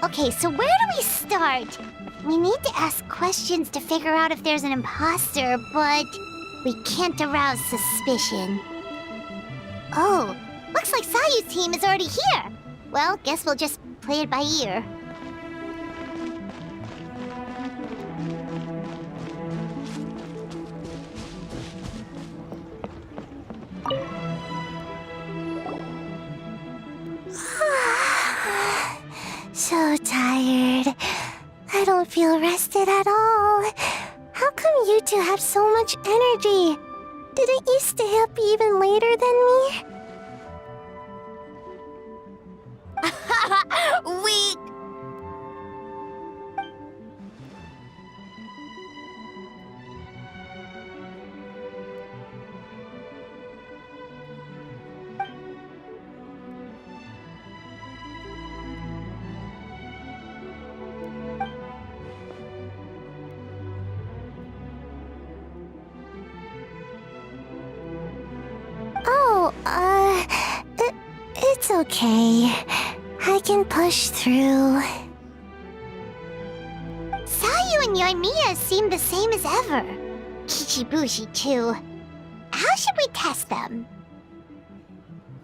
Okay, so where do we start? We need to ask questions to figure out if there's an imposter, but we can't arouse suspicion. Oh, looks like Sayu's team is already here. Well, guess we'll just play it by ear. So tired. I don't feel rested at all. How come you two have so much energy? Didn't you stay up even later than me? We... Oh, it's okay. I can push through. Sayu and Yoimiya seem the same as ever. Kichibushi, too. How should we test them?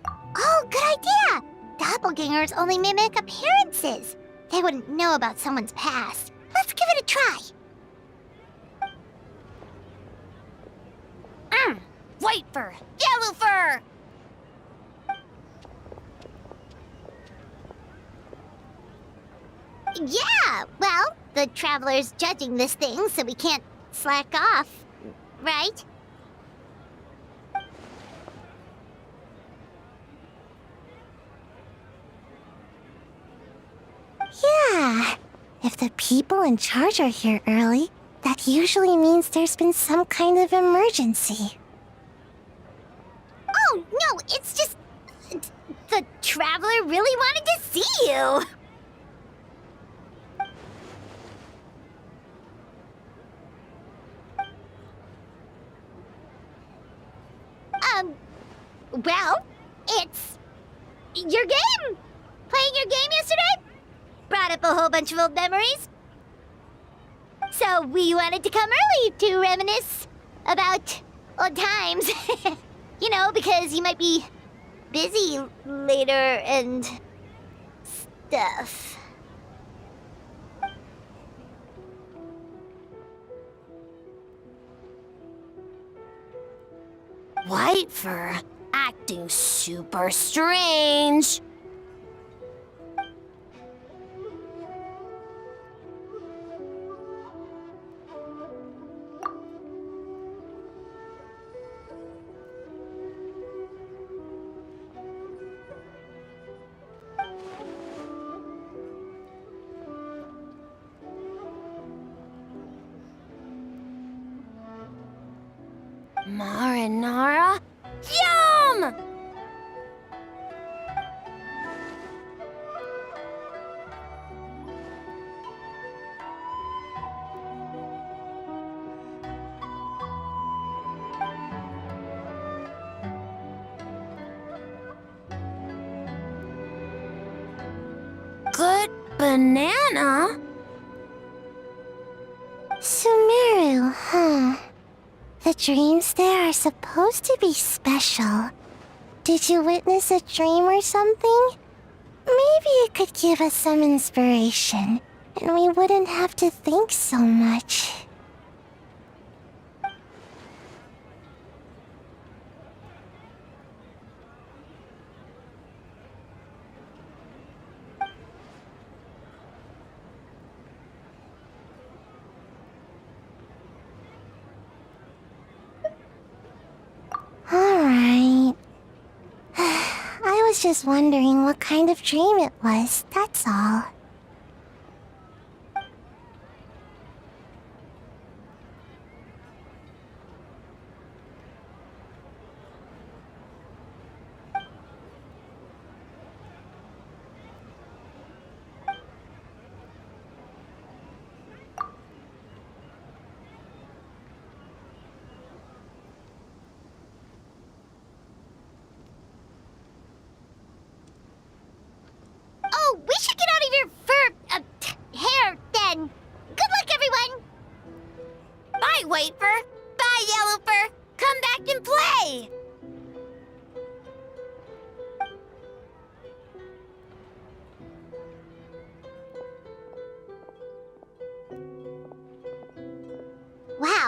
Oh, good idea! Doppelgangers only mimic appearances. They wouldn't know about someone's past. Let's give it a try. White fur! Yellow fur! Yeah, well, the Traveler's judging this thing, so we can't slack off, right? Yeah, if the people in charge are here early, that usually means there's been some kind of emergency. Oh, no, it's just... the Traveler really wanted to see you! Well, it's... your game! Playing your game yesterday? Brought up a whole bunch of old memories. So we wanted to come early to reminisce about old times. You know, because you might be busy later and stuff. White fur acting super strange. Marinara? Yum! Good banana? Sumeru, huh? The dreams there are supposed to be special. Did you witness a dream or something? Maybe it could give us some inspiration, and we wouldn't have to think so much. Alright. I was just wondering what kind of dream it was, that's all.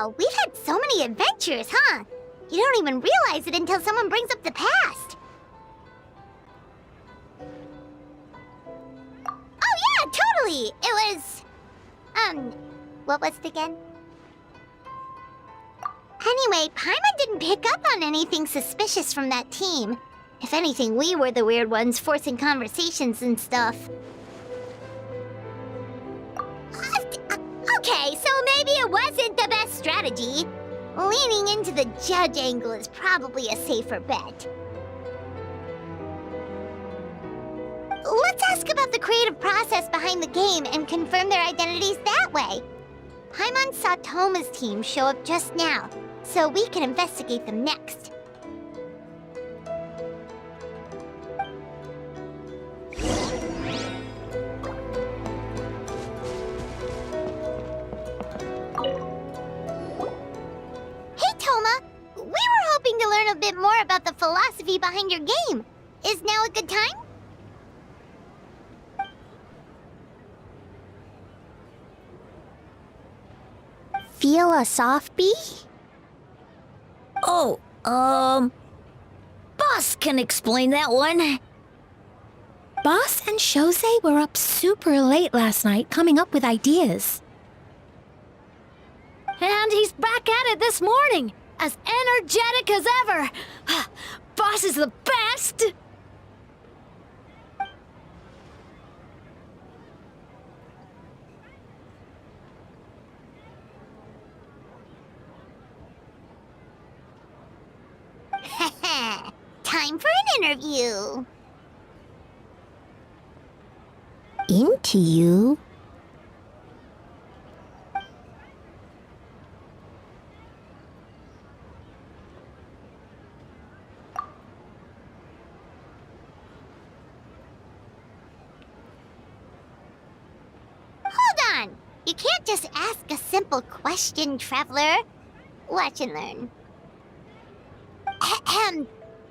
Wow, we've had so many adventures, huh? You don't even realize it until someone brings up the past. Oh yeah, totally! It was... what was it again? Anyway, Paimon didn't pick up on anything suspicious from that team. If anything, we were the weird ones forcing conversations and stuff. Okay, so maybe it wasn't the best strategy. Leaning into the judge angle is probably a safer bet. Let's ask about the creative process behind the game and confirm their identities that way. Paimon saw Toma's team show up just now, so we can investigate them next. Hey, Toma! We were hoping to learn a bit more about the philosophy behind your game. Is now a good time? Feel a soft bee? Oh, Boss can explain that one. Boss and Shosei were up super late last night coming up with ideas. And he's back at it this morning, as energetic as ever. Boss is the best! Time for an interview. Into you? Hold on! You can't just ask a simple question, Traveler. Watch and learn. Ahem.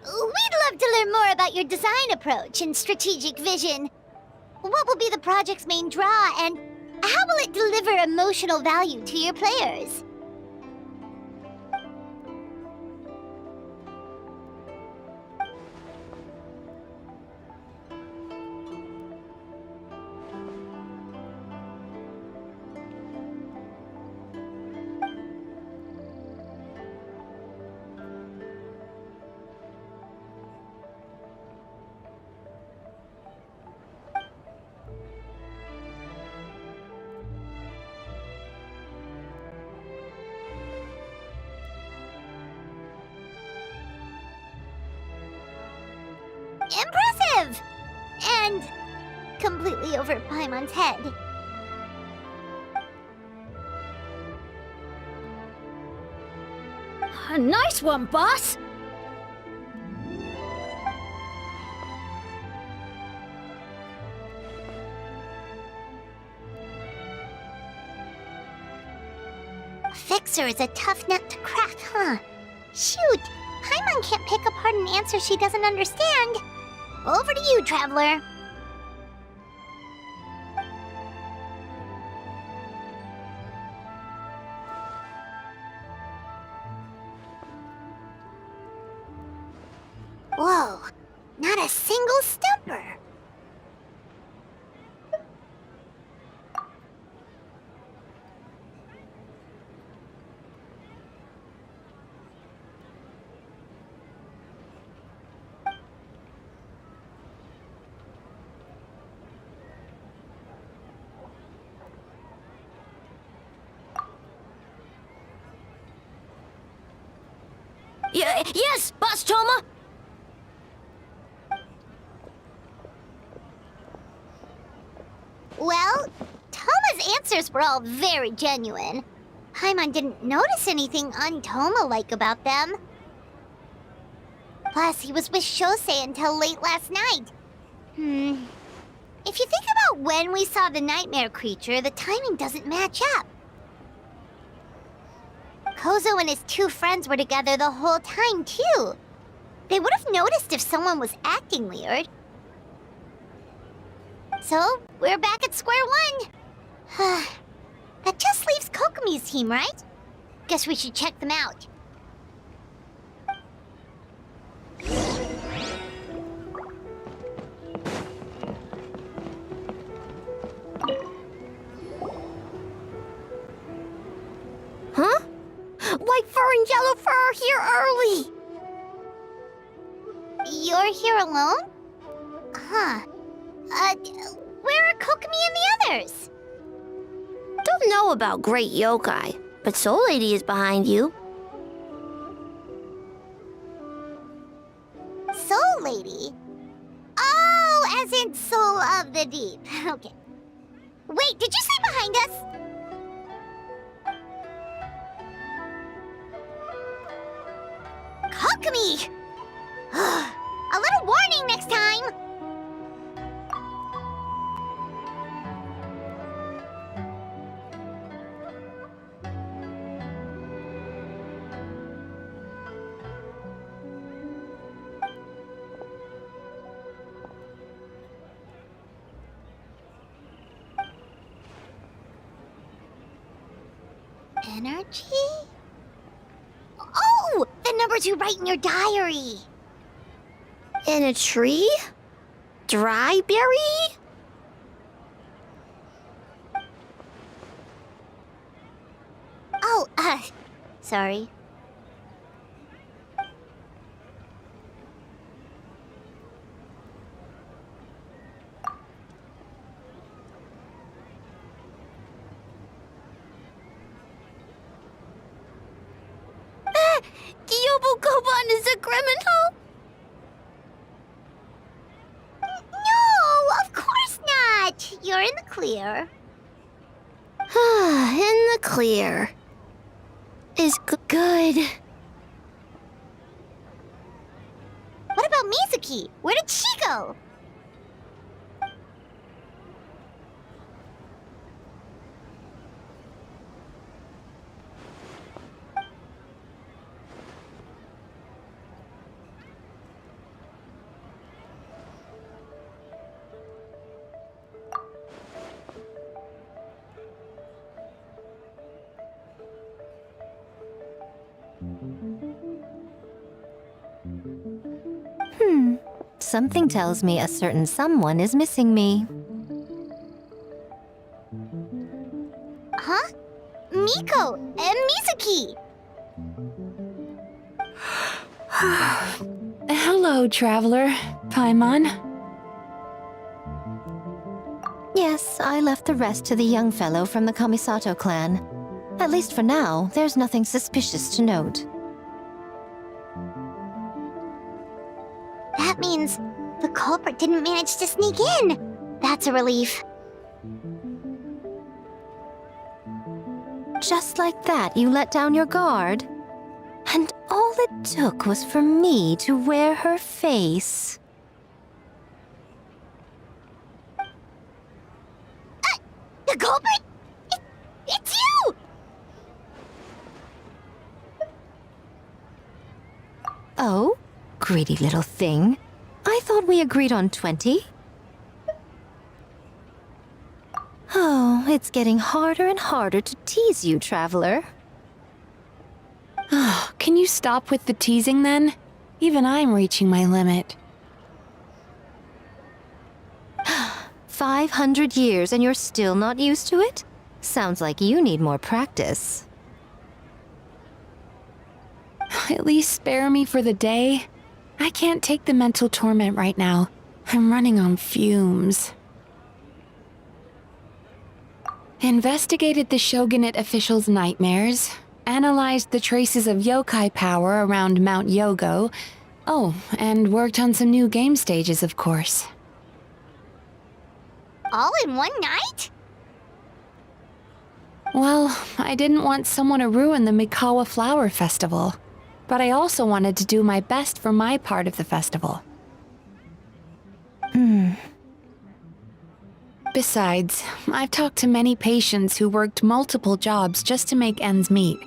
We'd love to learn more about your design approach and strategic vision. What will be the project's main draw, and how will it deliver emotional value to your players? Impressive! And completely over Paimon's head. A nice one, boss! Fixer is a tough nut to crack, huh? Shoot! Paimon can't pick apart an answer she doesn't understand. Over to you, Traveler. Whoa, not a single stumper. Yes, Boss Toma! Well, Toma's answers were all very genuine. Paimon didn't notice anything un-Toma-like about them. Plus, he was with Shosei until late last night. If you think about when we saw the nightmare creature, the timing doesn't match up. Kozo and his two friends were together the whole time, too. They would have noticed if someone was acting weird. So, we're back at square one. That just leaves Kokomi's team, right? Guess we should check them out. Huh? White fur and yellow fur are here early! You're here alone? Huh. Where are Kokomi and the others? Don't know about great yokai, but Soul Lady is behind you. Soul Lady? Oh, as in Soul of the Deep. Okay. Wait, did you say behind us? Kokomi! A little warning next time! Energy? Oh! The numbers you write in your diary! In a tree? Dry berry? Oh, sorry. Kyobo Koban is a criminal? No, of course not! You're in the clear. In the clear. Is good. What about Mizuki? Where did she go? Something tells me a certain someone is missing me. Huh? Miko and Mizuki! Hello, traveler. Paimon. Yes, I left the rest to the young fellow from the Kamisato clan. At least for now, there's nothing suspicious to note. That means the culprit didn't manage to sneak in. That's a relief. Just like that, you let down your guard? And all it took was for me to wear her face. The culprit? It's you! Oh? Greedy little thing. I thought we agreed on 20. Oh, it's getting harder and harder to tease you, traveler. Can you stop with the teasing then? Even I'm reaching my limit. 500 years and you're still not used to it? Sounds like you need more practice. At least spare me for the day. I can't take the mental torment right now. I'm running on fumes. Investigated the shogunate officials' nightmares, analyzed the traces of yokai power around Mount Yogo. Oh, and worked on some new game stages, of course. All in one night? Well, I didn't want someone to ruin the Mikawa Flower Festival, but I also wanted to do my best for my part of the festival. Besides, I've talked to many patients who worked multiple jobs just to make ends meet.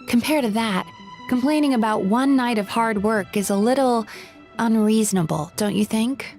Compared to that, complaining about one night of hard work is a little unreasonable, don't you think?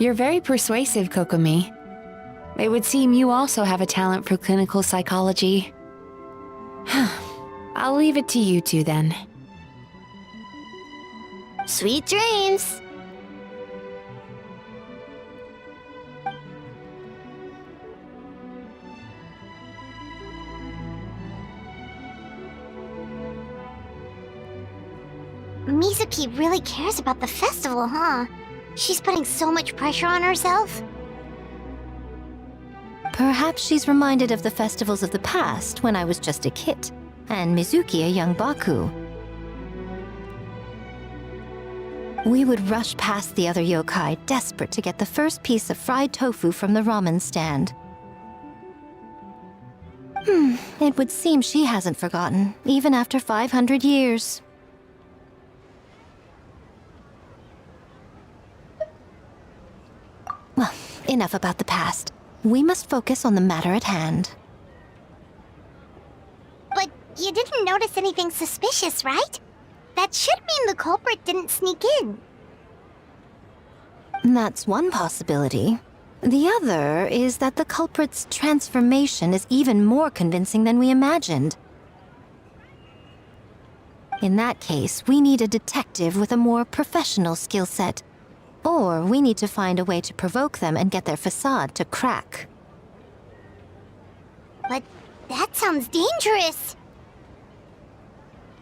You're very persuasive, Kokomi. It would seem you also have a talent for clinical psychology. I'll leave it to you two then. Sweet dreams! Mizuki really cares about the festival, huh? She's putting so much pressure on herself. Perhaps she's reminded of the festivals of the past when I was just a kid, and Mizuki a young Baku. We would rush past the other yokai, desperate to get the first piece of fried tofu from the ramen stand. It would seem she hasn't forgotten, even after 500 years. Well, enough about the past. We must focus on the matter at hand. But you didn't notice anything suspicious, right? That should mean the culprit didn't sneak in. That's one possibility. The other is that the culprit's transformation is even more convincing than we imagined. In that case, we need a detective with a more professional skill set. Or we need to find a way to provoke them and get their facade to crack. But that sounds dangerous.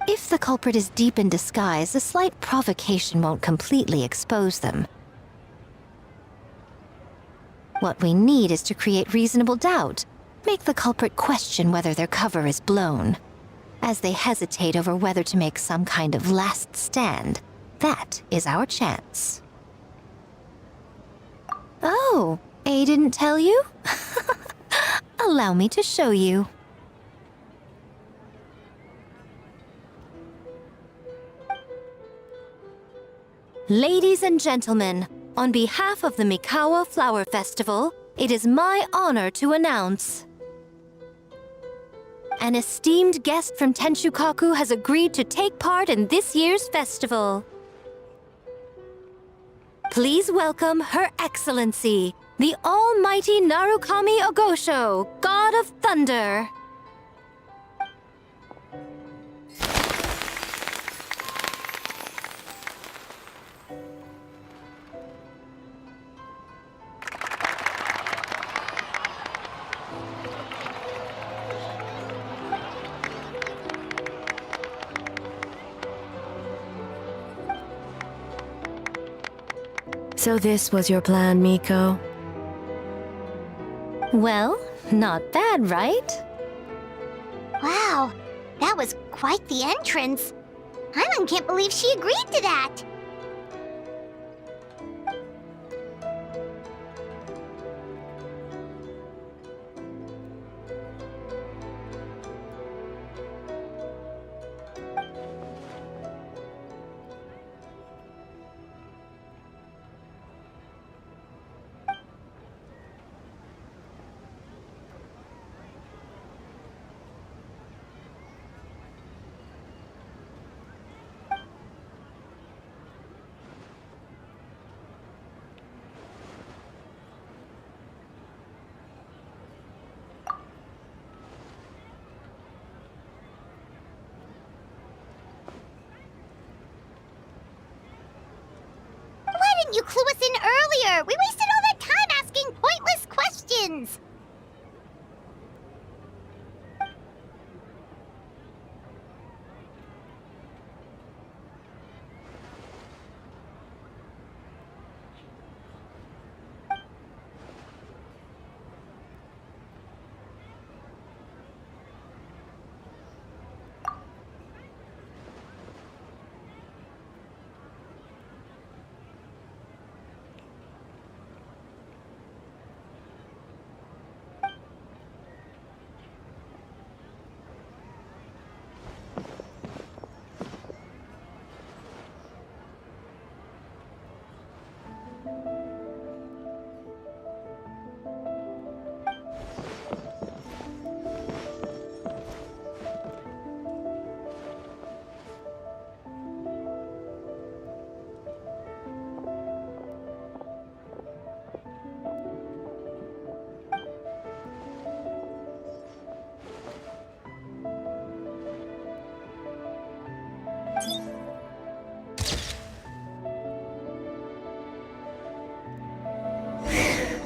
If the culprit is deep in disguise, a slight provocation won't completely expose them. What we need is to create reasonable doubt. Make the culprit question whether their cover is blown. As they hesitate over whether to make some kind of last stand, that is our chance. Oh, A didn't tell you? Allow me to show you. Ladies and gentlemen, on behalf of the Mikawa Flower Festival, it is my honor to announce an esteemed guest from Tenshukaku has agreed to take part in this year's festival. Please welcome Her Excellency, the Almighty Narukami Ogosho, God of Thunder. So this was your plan, Miko? Well, not bad, right? Wow, that was quite the entrance. Paimon can't believe she agreed to that. Why didn't you clue us in earlier? We wasted all that time asking pointless questions.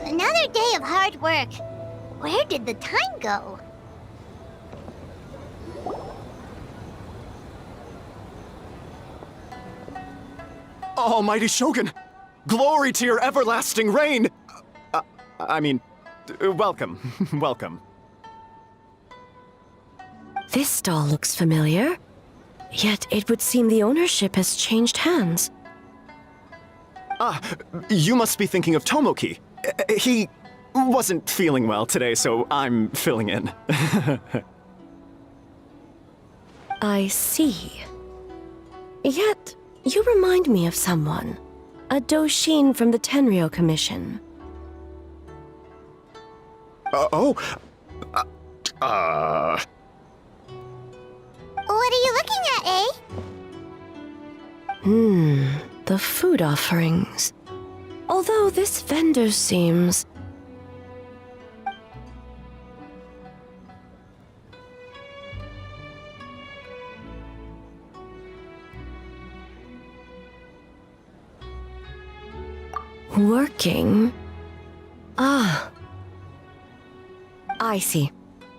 Another day of hard work. Where did the time go? Almighty Shogun! Glory to your everlasting reign! Welcome. Welcome. This stall looks familiar. Yet it would seem the ownership has changed hands. You must be thinking of Tomoki. He wasn't feeling well today, so I'm filling in. I see. Yet, you remind me of someone. A Doshin from the Tenryo Commission. What are you looking at, eh? The food offerings. Although this vendor seems... working? Ah. I see.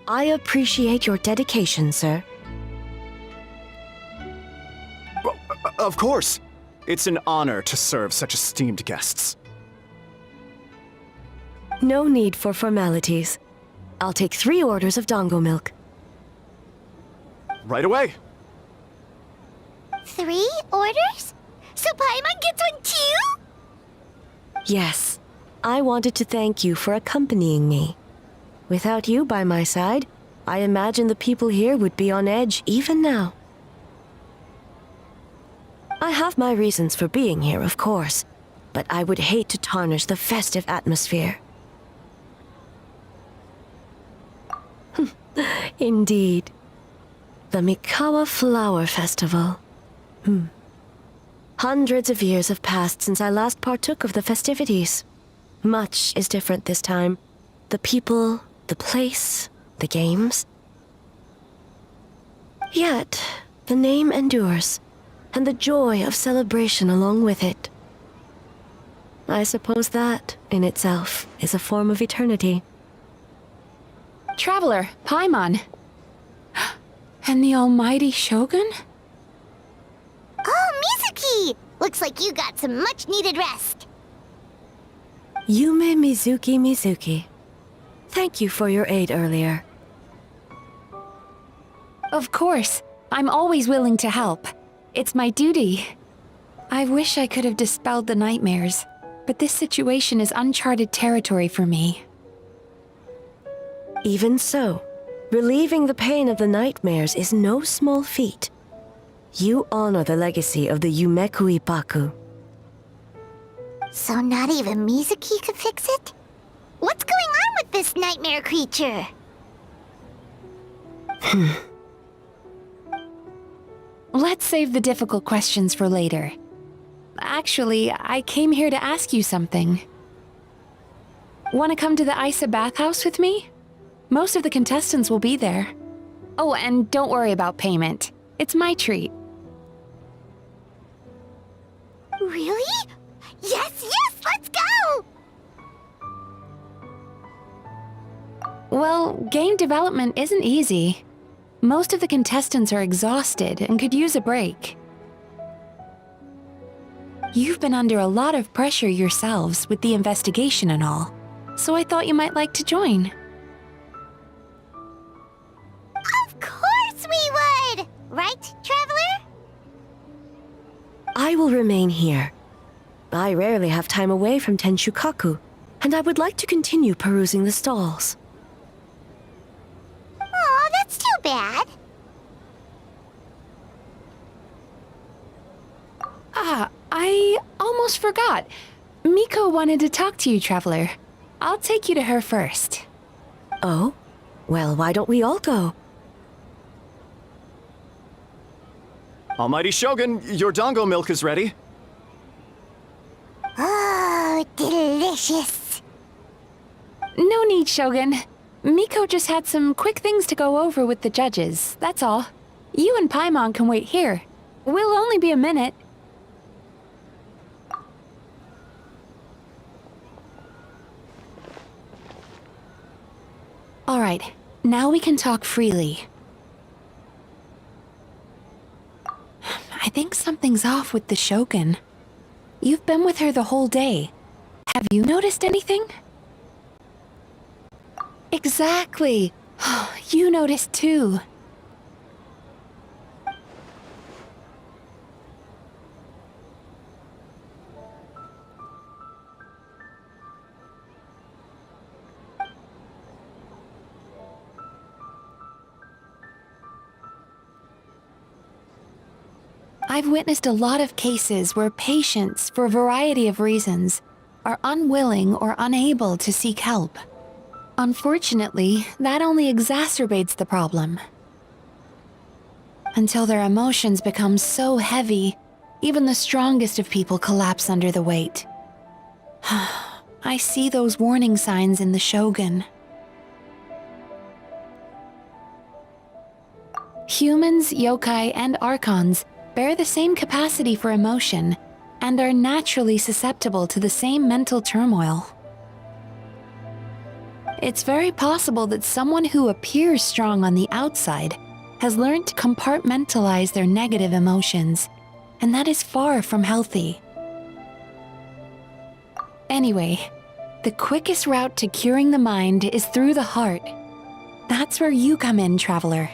I appreciate your dedication, sir. Of course. It's an honor to serve such esteemed guests. No need for formalities. I'll take 3 orders of dango milk. Right away. 3 orders? So Paimon gets one too? Yes. I wanted to thank you for accompanying me. Without you by my side, I imagine the people here would be on edge even now. I have my reasons for being here, of course, but I would hate to tarnish the festive atmosphere. Indeed. The Mikawa Flower Festival. Hundreds of years have passed since I last partook of the festivities. Much is different this time. The people, the place, the games. Yet, the name endures, and the joy of celebration along with it. I suppose that, in itself, is a form of eternity. Traveler, Paimon. And the almighty Shogun? Oh, Mizuki! Looks like you got some much-needed rest. Yume Mizuki. Thank you for your aid earlier. Of course. I'm always willing to help. It's my duty. I wish I could have dispelled the nightmares, but this situation is uncharted territory for me. Even so, relieving the pain of the nightmares is no small feat. You honor the legacy of the Yumeku Ippaku. So not even Mizuki could fix it? What's going on with this nightmare creature? Let's save the difficult questions for later. Actually, I came here to ask you something. Want to come to the Isa bathhouse with me? Most of the contestants will be there. Oh, and don't worry about payment. It's my treat. Really? Yes, let's go! Well, game development isn't easy. Most of the contestants are exhausted and could use a break. You've been under a lot of pressure yourselves with the investigation and all, so I thought you might like to join. Of course we would! Right, Traveler? I will remain here. I rarely have time away from Tenshukaku, and I would like to continue perusing the stalls. Aw, that's too bad. I almost forgot. Miko wanted to talk to you, Traveler. I'll take you to her first. Oh? Well, why don't we all go? Almighty Shogun, your dango milk is ready. Oh, delicious. No need, Shogun. Miko just had some quick things to go over with the judges, that's all. You and Paimon can wait here. We'll only be a minute. All right, now we can talk freely. I think something's off with the Shogun. You've been with her the whole day. Have you noticed anything? Exactly. You noticed too. I've witnessed a lot of cases where patients, for a variety of reasons, are unwilling or unable to seek help. Unfortunately, that only exacerbates the problem. Until their emotions become so heavy, even the strongest of people collapse under the weight. I see those warning signs in the Shogun. Humans, yokai, and archons bear the same capacity for emotion and are naturally susceptible to the same mental turmoil. It's very possible that someone who appears strong on the outside has learned to compartmentalize their negative emotions, and that is far from healthy. Anyway, the quickest route to curing the mind is through the heart. That's where you come in, traveler.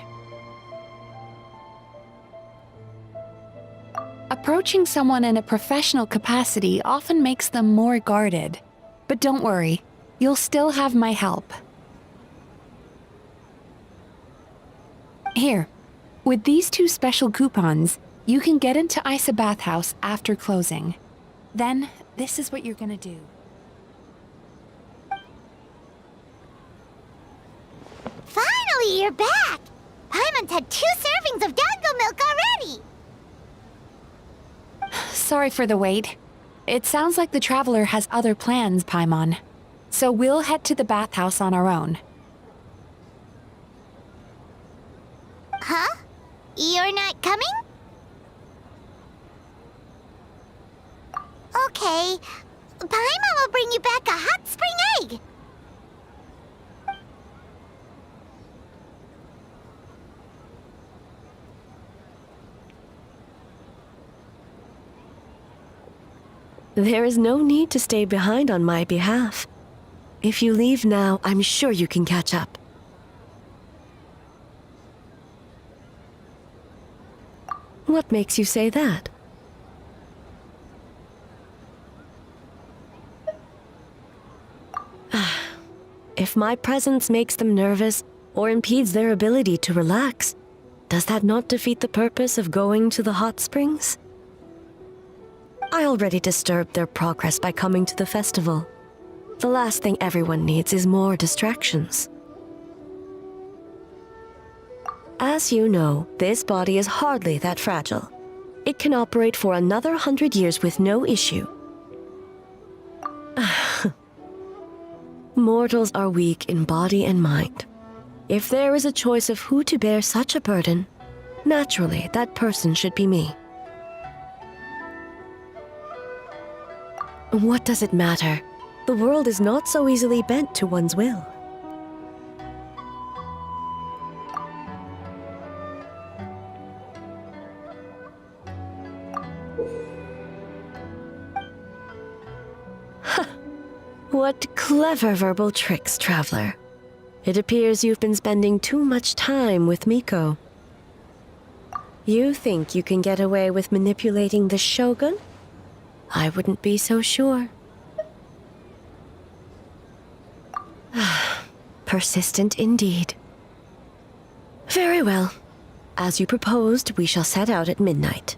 Approaching someone in a professional capacity often makes them more guarded. But don't worry, you'll still have my help. Here, with these 2 special coupons, you can get into Isa Bathhouse after closing. Then, this is what you're gonna do. Finally, you're back! Paimon's had 2 servings of dango milk already! Sorry for the wait. It sounds like the traveler has other plans, Paimon. So we'll head to the bathhouse on our own. Huh? You're not coming? Okay. Paimon will bring you back a hot spring egg! There is no need to stay behind on my behalf. If you leave now, I'm sure you can catch up. What makes you say that? If my presence makes them nervous or impedes their ability to relax, does that not defeat the purpose of going to the hot springs? I already disturbed their progress by coming to the festival. The last thing everyone needs is more distractions. As you know, this body is hardly that fragile. It can operate for another 100 years with no issue. Mortals are weak in body and mind. If there is a choice of who to bear such a burden, naturally that person should be me. What does it matter? The world is not so easily bent to one's will. What clever verbal tricks, traveler. It appears you've been spending too much time with Miko. You think you can get away with manipulating the Shogun? I wouldn't be so sure. Persistent indeed. Very well. As you proposed, we shall set out at midnight.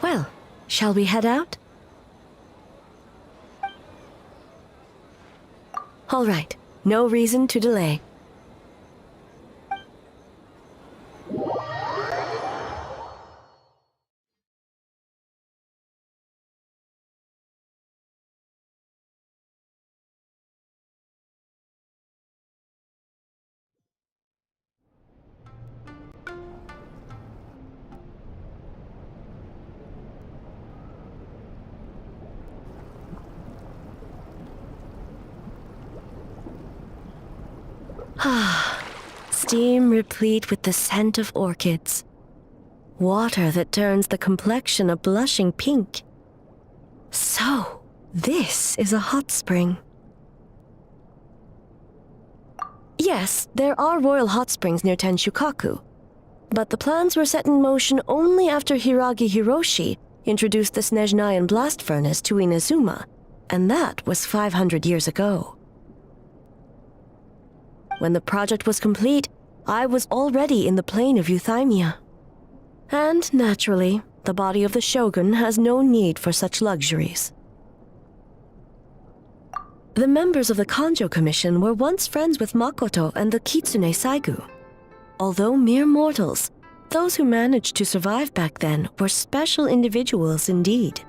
Well, shall we head out? All right, no reason to delay. Steam replete with the scent of orchids. Water that turns the complexion a blushing pink. So, this is a hot spring. Yes, there are royal hot springs near Tenshukaku, but the plans were set in motion only after Hiragi Hiroshi introduced the Snezhnayan blast furnace to Inazuma, and that was 500 years ago. When the project was complete, I was already in the plain of Euthymia. And naturally, the body of the shogun has no need for such luxuries. The members of the Kanjo Commission were once friends with Makoto and the Kitsune Saigu. Although mere mortals, those who managed to survive back then were special individuals indeed.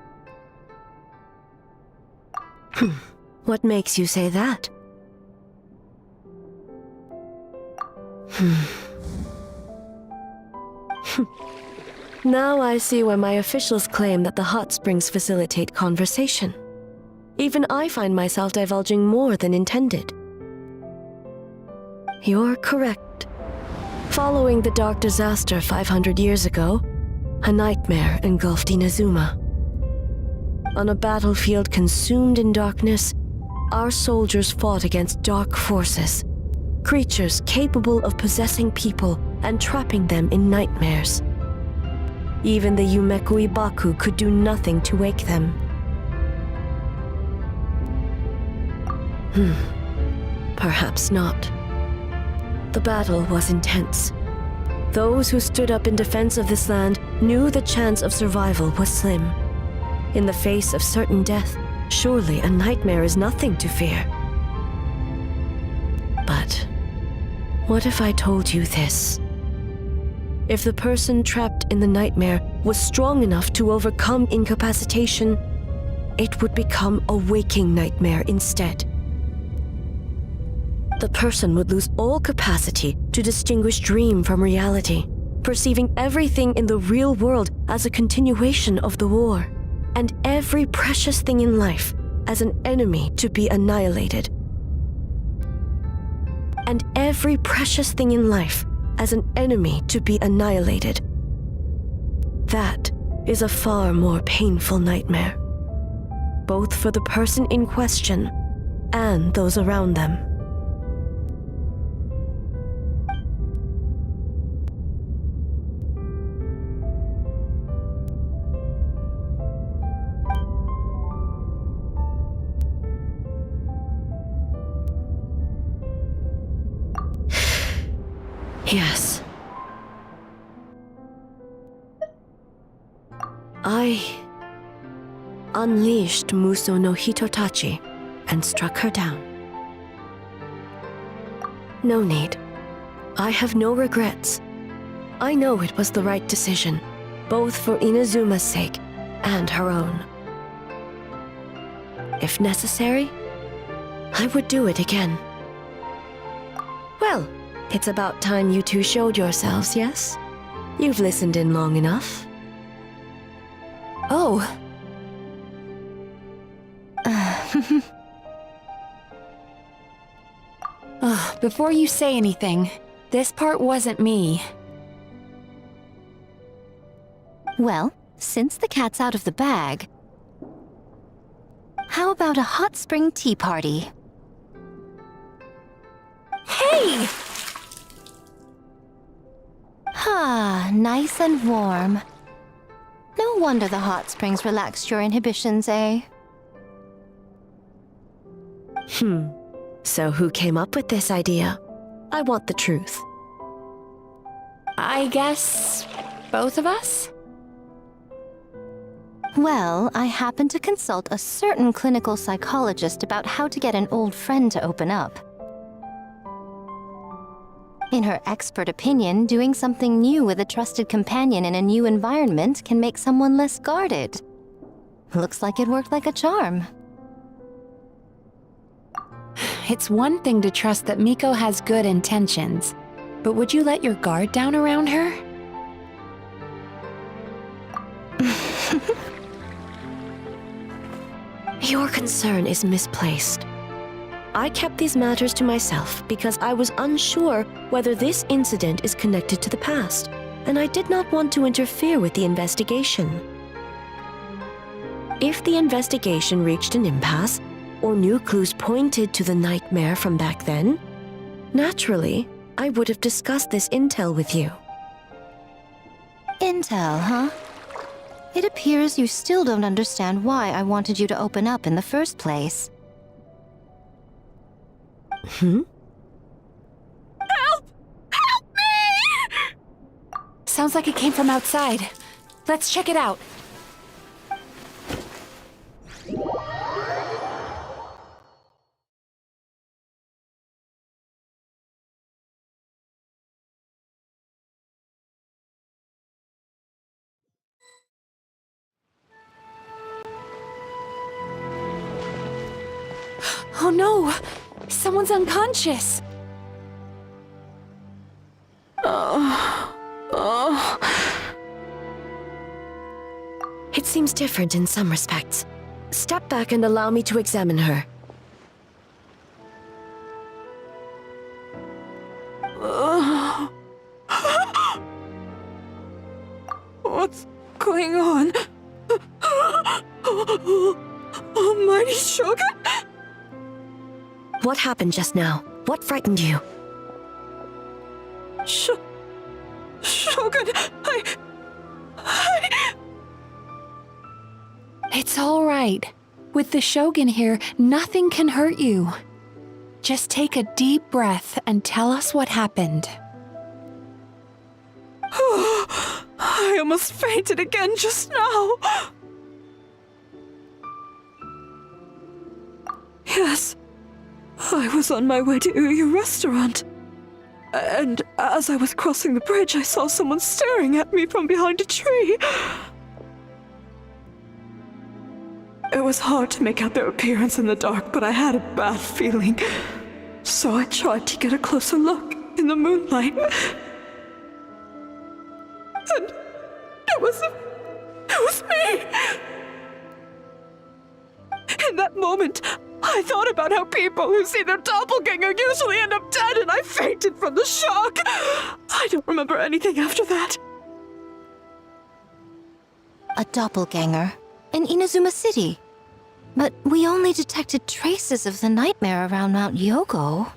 What makes you say that? Now I see why my officials claim that the hot springs facilitate conversation. Even I find myself divulging more than intended. You're correct. Following the dark disaster 500 years ago, a nightmare engulfed Inazuma. On a battlefield consumed in darkness, our soldiers fought against dark forces, creatures capable of possessing people and trapping them in nightmares. Even the Yumeku Ibaku could do nothing to wake them. Perhaps not. The battle was intense. Those who stood up in defense of this land knew the chance of survival was slim. In the face of certain death, surely a nightmare is nothing to fear. But what if I told you this? If the person trapped in the nightmare was strong enough to overcome incapacitation, it would become a waking nightmare instead. The person would lose all capacity to distinguish dream from reality, perceiving everything in the real world as a continuation of the war, and every precious thing in life as an enemy to be annihilated. And every precious thing in life as an enemy to be annihilated. That is a far more painful nightmare, both for the person in question and those around them. Yes. I unleashed Muso no Hitotachi and struck her down. No need. I have no regrets. I know it was the right decision, both for Inazuma's sake and her own. If necessary, I would do it again. Well, it's about time you two showed yourselves, yes? You've listened in long enough. Oh. Before you say anything, this part wasn't me. Well, since the cat's out of the bag, how about a hot spring tea party? Hey! Ah, nice and warm. No wonder the hot springs relaxed your inhibitions, eh? So who came up with this idea? I want the truth. I guess both of us? Well, I happened to consult a certain clinical psychologist about how to get an old friend to open up. In her expert opinion, doing something new with a trusted companion in a new environment can make someone less guarded. Looks like it worked like a charm. It's one thing to trust that Miko has good intentions, but would you let your guard down around her? Your concern is misplaced. I kept these matters to myself because I was unsure whether this incident is connected to the past, and I did not want to interfere with the investigation. If the investigation reached an impasse, or new clues pointed to the nightmare from back then, naturally, I would have discussed this intel with you. Intel, huh? It appears you still don't understand why I wanted you to open up in the first place. Sounds like it came from outside. Let's check it out. Oh no! Someone's unconscious! It seems different in some respects. Step back and allow me to examine her. What's going on? Almighty Shogun? What happened just now? What frightened you? Shogun, It's all right. With the Shogun here, nothing can hurt you. Just take a deep breath and tell us what happened. I almost fainted again just now. Yes, I was on my way to Uyu restaurant. And as I was crossing the bridge, I saw someone staring at me from behind a tree. It was hard to make out their appearance in the dark, but I had a bad feeling. So I tried to get a closer look in the moonlight. And it was me! In that moment, I thought about how people who see their doppelganger usually end up dead, and I fainted from the shock. I don't remember anything after that. A doppelganger in Inazuma City. But we only detected traces of the nightmare around Mount Yogo.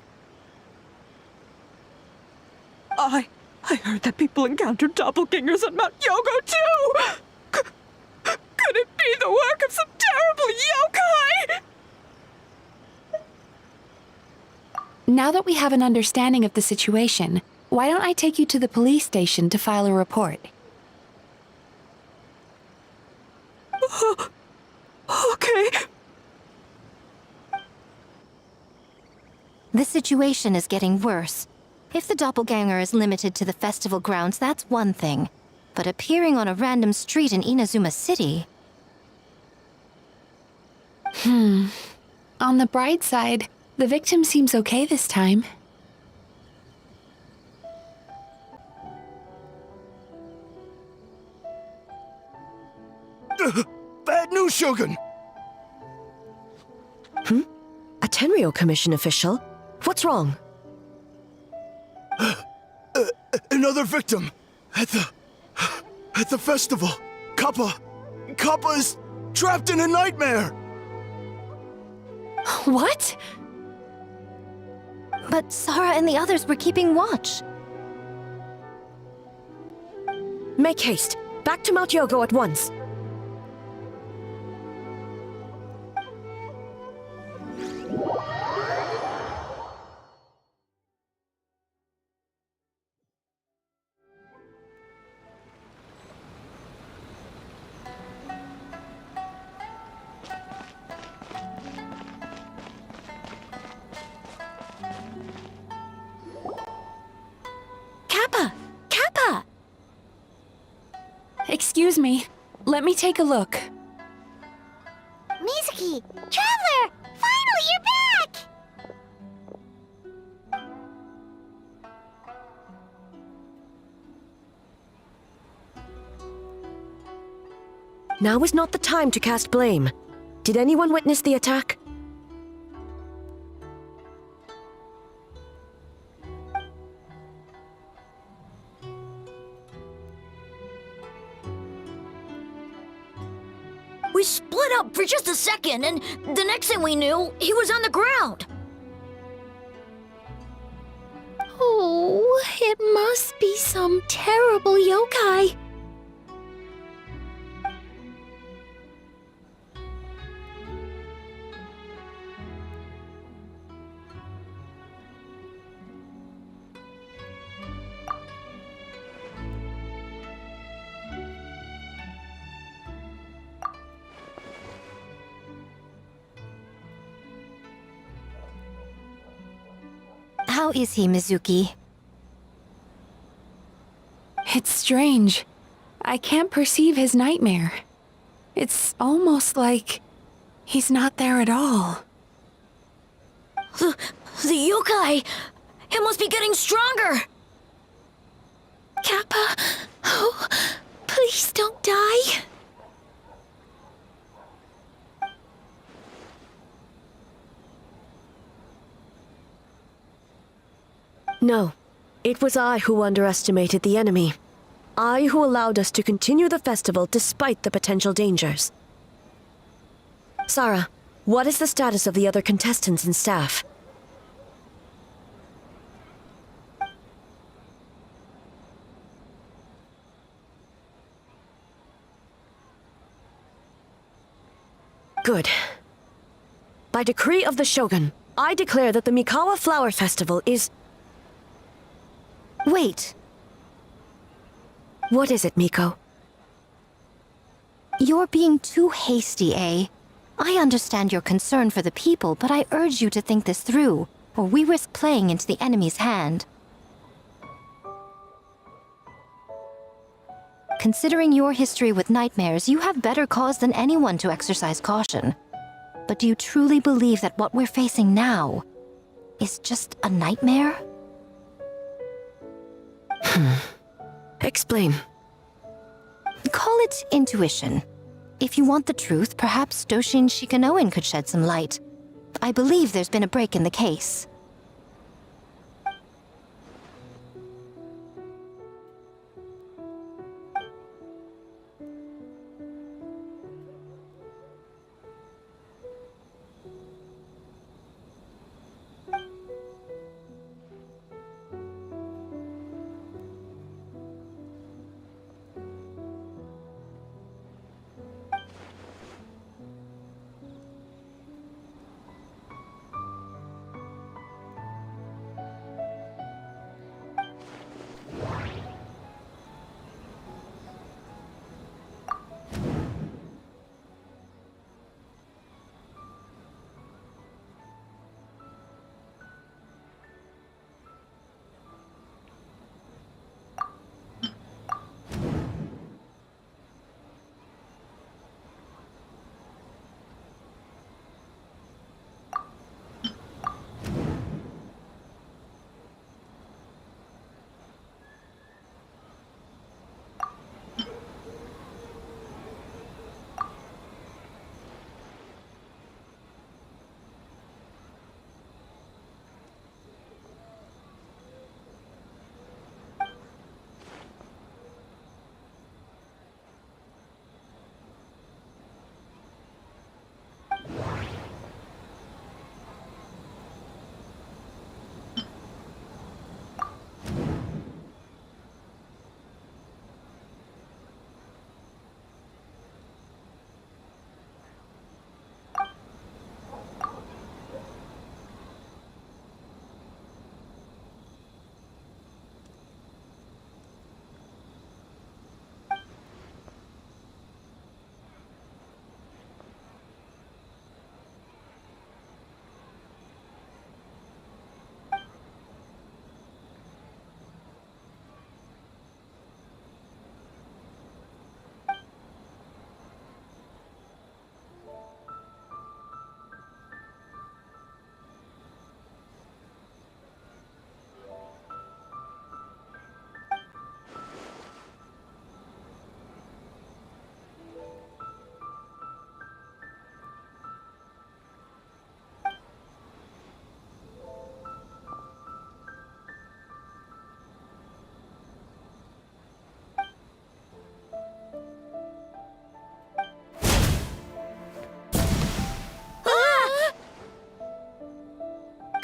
I heard that people encountered doppelgangers at Mount Yogo too! Could it be the work of some terrible yokai? Now that we have an understanding of the situation, why don't I take you to the police station to file a report? Okay. The situation is getting worse. If the doppelganger is limited to the festival grounds, that's one thing. But appearing on a random street in Inazuma City... On the bright side, the victim seems okay this time. Bad news, Shogun! A Tenryo Commission official? What's wrong? Another victim! At the festival! Kappa is trapped in a nightmare! What? But Sara and the others were keeping watch. Make haste. Back to Mount Yogo at once. Excuse me. Let me take a look. Mizuki! Traveler! Finally, you're back! Now is not the time to cast blame. Did anyone witness the attack? We split up for just a second, and the next thing we knew, he was on the ground. Oh, it must be some terrible yokai. How is he, Mizuki? It's strange. I can't perceive his nightmare. It's almost like he's not there at all. The yokai! It must be getting stronger! Kappa, oh, please don't die. No. It was I who underestimated the enemy. I who allowed us to continue the festival despite the potential dangers. Sarah, what is the status of the other contestants and staff? Good. By decree of the Shogun, I declare that the Mikawa Flower Festival is... Wait, What is it, Miko? you're being too hasty, eh? I understand your concern for the people, but I urge you to think this through, or we risk playing into the enemy's hand. Considering your history with nightmares, you have better cause than anyone to exercise caution. But do you truly believe that what we're facing now is just a nightmare? Explain. Call it intuition. If you want the truth, perhaps Doshin Shikanoin could shed some light. I believe there's been a break in the case.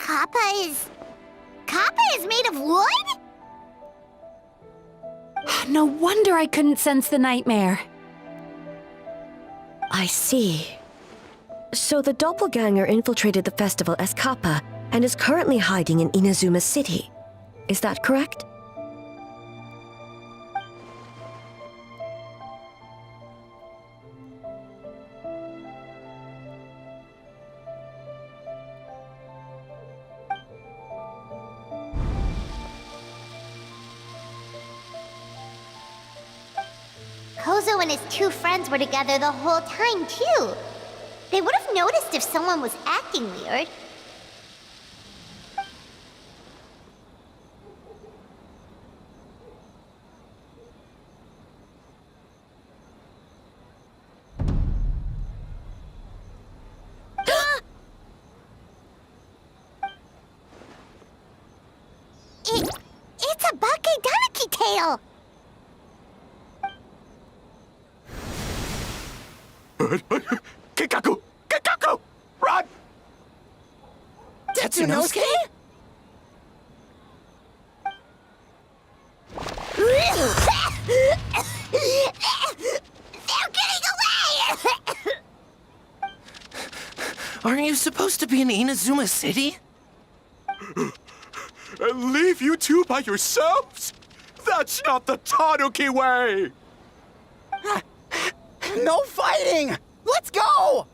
Kappa is made of wood? No wonder I couldn't sense the nightmare. I see. So the doppelganger infiltrated the festival as Kappa and is currently hiding in Inazuma City. Is that correct? Kozo and his two friends were together the whole time, too. They would have noticed if someone was acting weird. It's a Bakedanaki tail! Kikaku! Kikaku! Run! Tetsunosuke? They're getting away! Aren't you supposed to be in Inazuma City? And leave you two by yourselves? That's not the Tanuki way! No fighting! Let's go!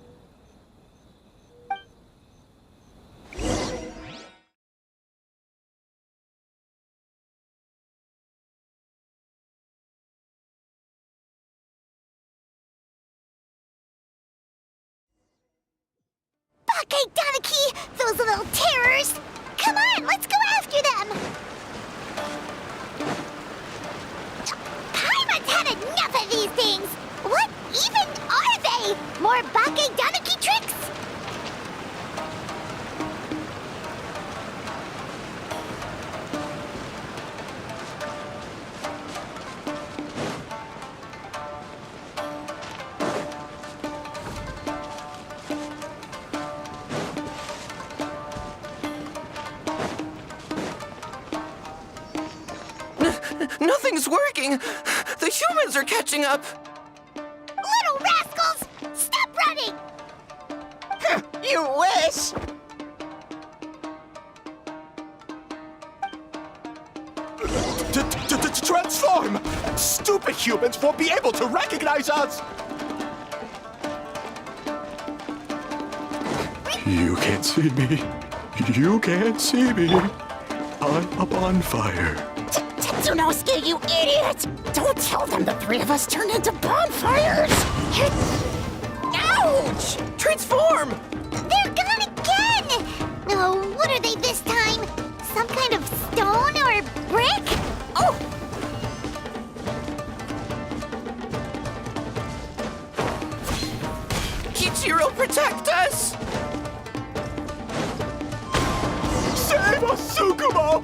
Bakedanaki! Those little terrors! Come on, let's go after them! Paimon's had enough of these things! What even are they? More Bakedanaki tricks? Nothing's working! The humans are catching up! Little rascals! Stop running! You wish! Transform! Stupid humans won't be able to recognize us! You can't see me. You can't see me. I'm a bonfire. Tetsunosuke, you idiot! Don't tell them the three of us turned into bonfires! Ouch! Transform! They're gone again! Oh, what are they this time? Some kind of stone or brick? Oh! Kichiro, protect us! Save us, Tsukumo!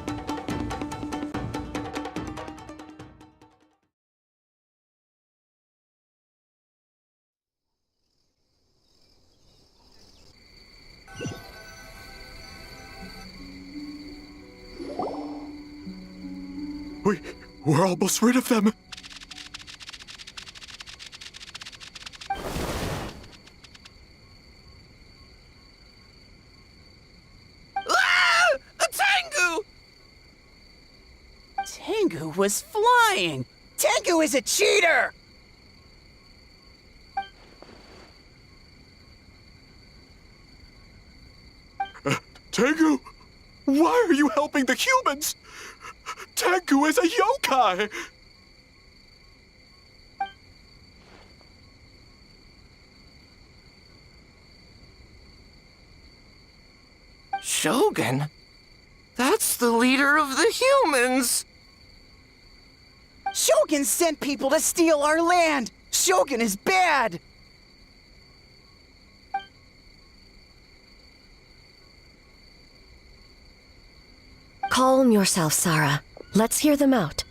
We're almost rid of them. Ah! A Tengu! Tengu was flying! Tengu is a cheater! Tengu, why are you helping the humans? Tengu is a yokai! Shogun? That's the leader of the humans! Shogun sent people to steal our land! Shogun is bad! Calm yourself, Sarah. Let's hear them out.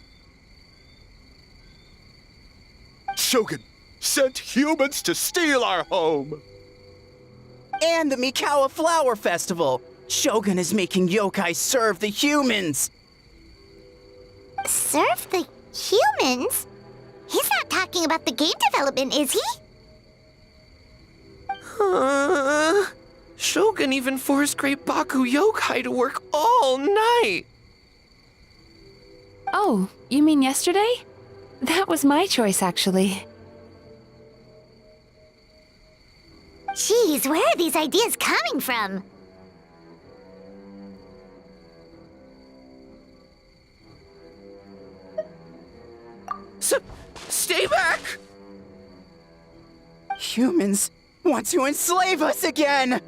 Shogun sent humans to steal our home! And the Mikawa Flower Festival! Shogun is making yokai serve the humans! Serve the humans? He's not talking about the game development, is he? Shogun even forced Great Baku Yokai to work all night! Oh, you mean yesterday? That was my choice, actually. Jeez, where are these ideas coming from? Stay back! Humans want to enslave us again!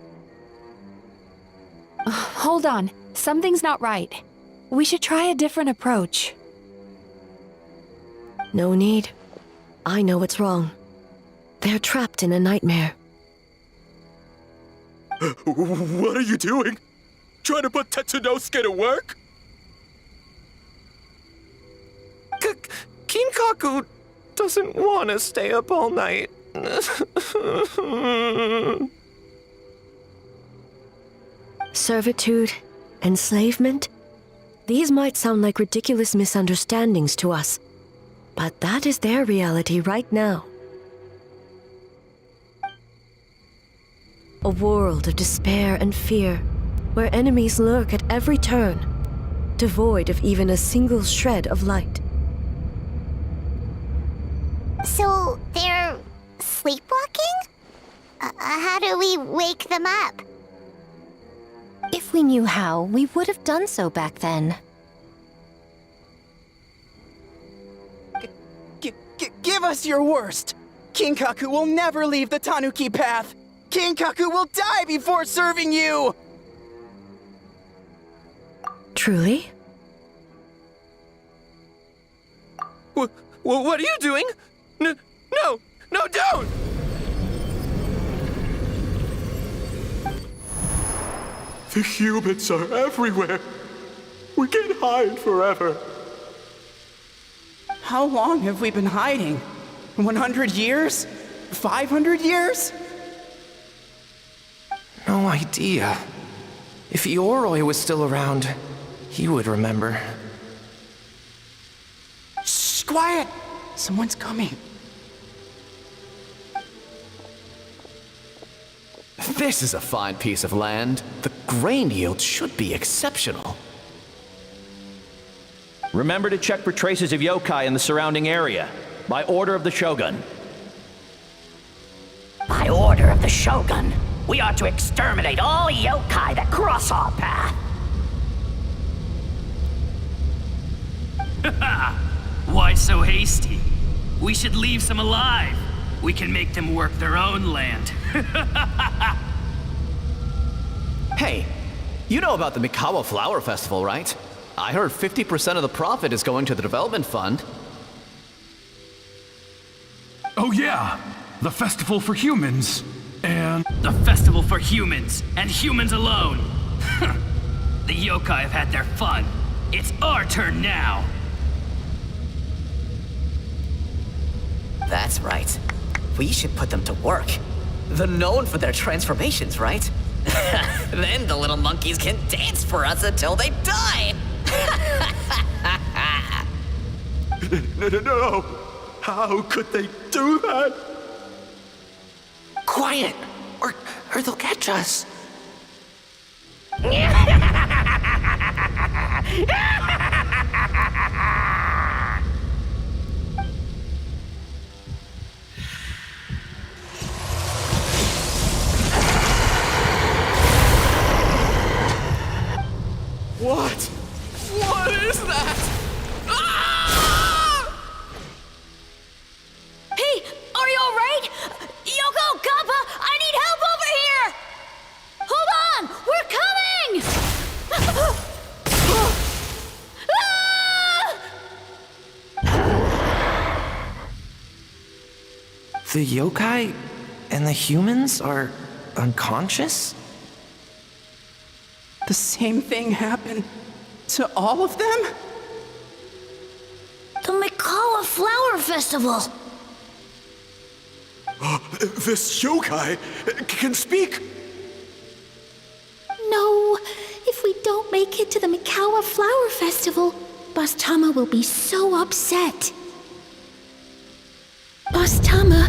Hold on. Something's not right. We should try a different approach. No need. I know what's wrong. They're trapped in a nightmare. What are you doing? Trying to put Tetsunosuke to work? Kinkaku doesn't want to stay up all night. Servitude, enslavement? These might sound like ridiculous misunderstandings to us, but that is their reality right now. A world of despair and fear, where enemies lurk at every turn, devoid of even a single shred of light. So, they're sleepwalking? How do we wake them up? If we knew how, we would have done so back then. Give us your worst! Kinkaku will never leave the Tanuki path! Kinkaku will die before serving you! Truly? What are you doing? No, don't! The humans are everywhere. We can't hide forever. How long have we been hiding? 100 years? 500 years? No idea. If Ioroi was still around, he would remember. Shh, quiet! Someone's coming. This is a fine piece of land. The grain yield should be exceptional. Remember to check for traces of yokai in the surrounding area, by order of the Shogun. By order of the Shogun, we ought to exterminate all yokai that cross our path. Why so hasty? We should leave some alive. We can make them work their own land. Hey, you know about the Mikawa Flower Festival, right? I heard 50% of the profit is going to the development fund. Oh yeah, the festival for humans. And... the festival for humans, and humans alone. The yokai have had their fun. It's our turn now. That's right. We should put them to work. They're known for their transformations, right? Then the little monkeys can dance for us until they die! No! How could they do that? Quiet, or they'll catch us. What? What is that? Hey, are you alright? Yoko, Kappa, I need help over here! Hold on, we're coming! The yokai and the humans are unconscious? The same thing happened to all of them? The Mikawa Flower Festival! This yokai can speak. No, don't make it to the Mikawa Flower Festival, Boss Tama will be so upset. Boss Tama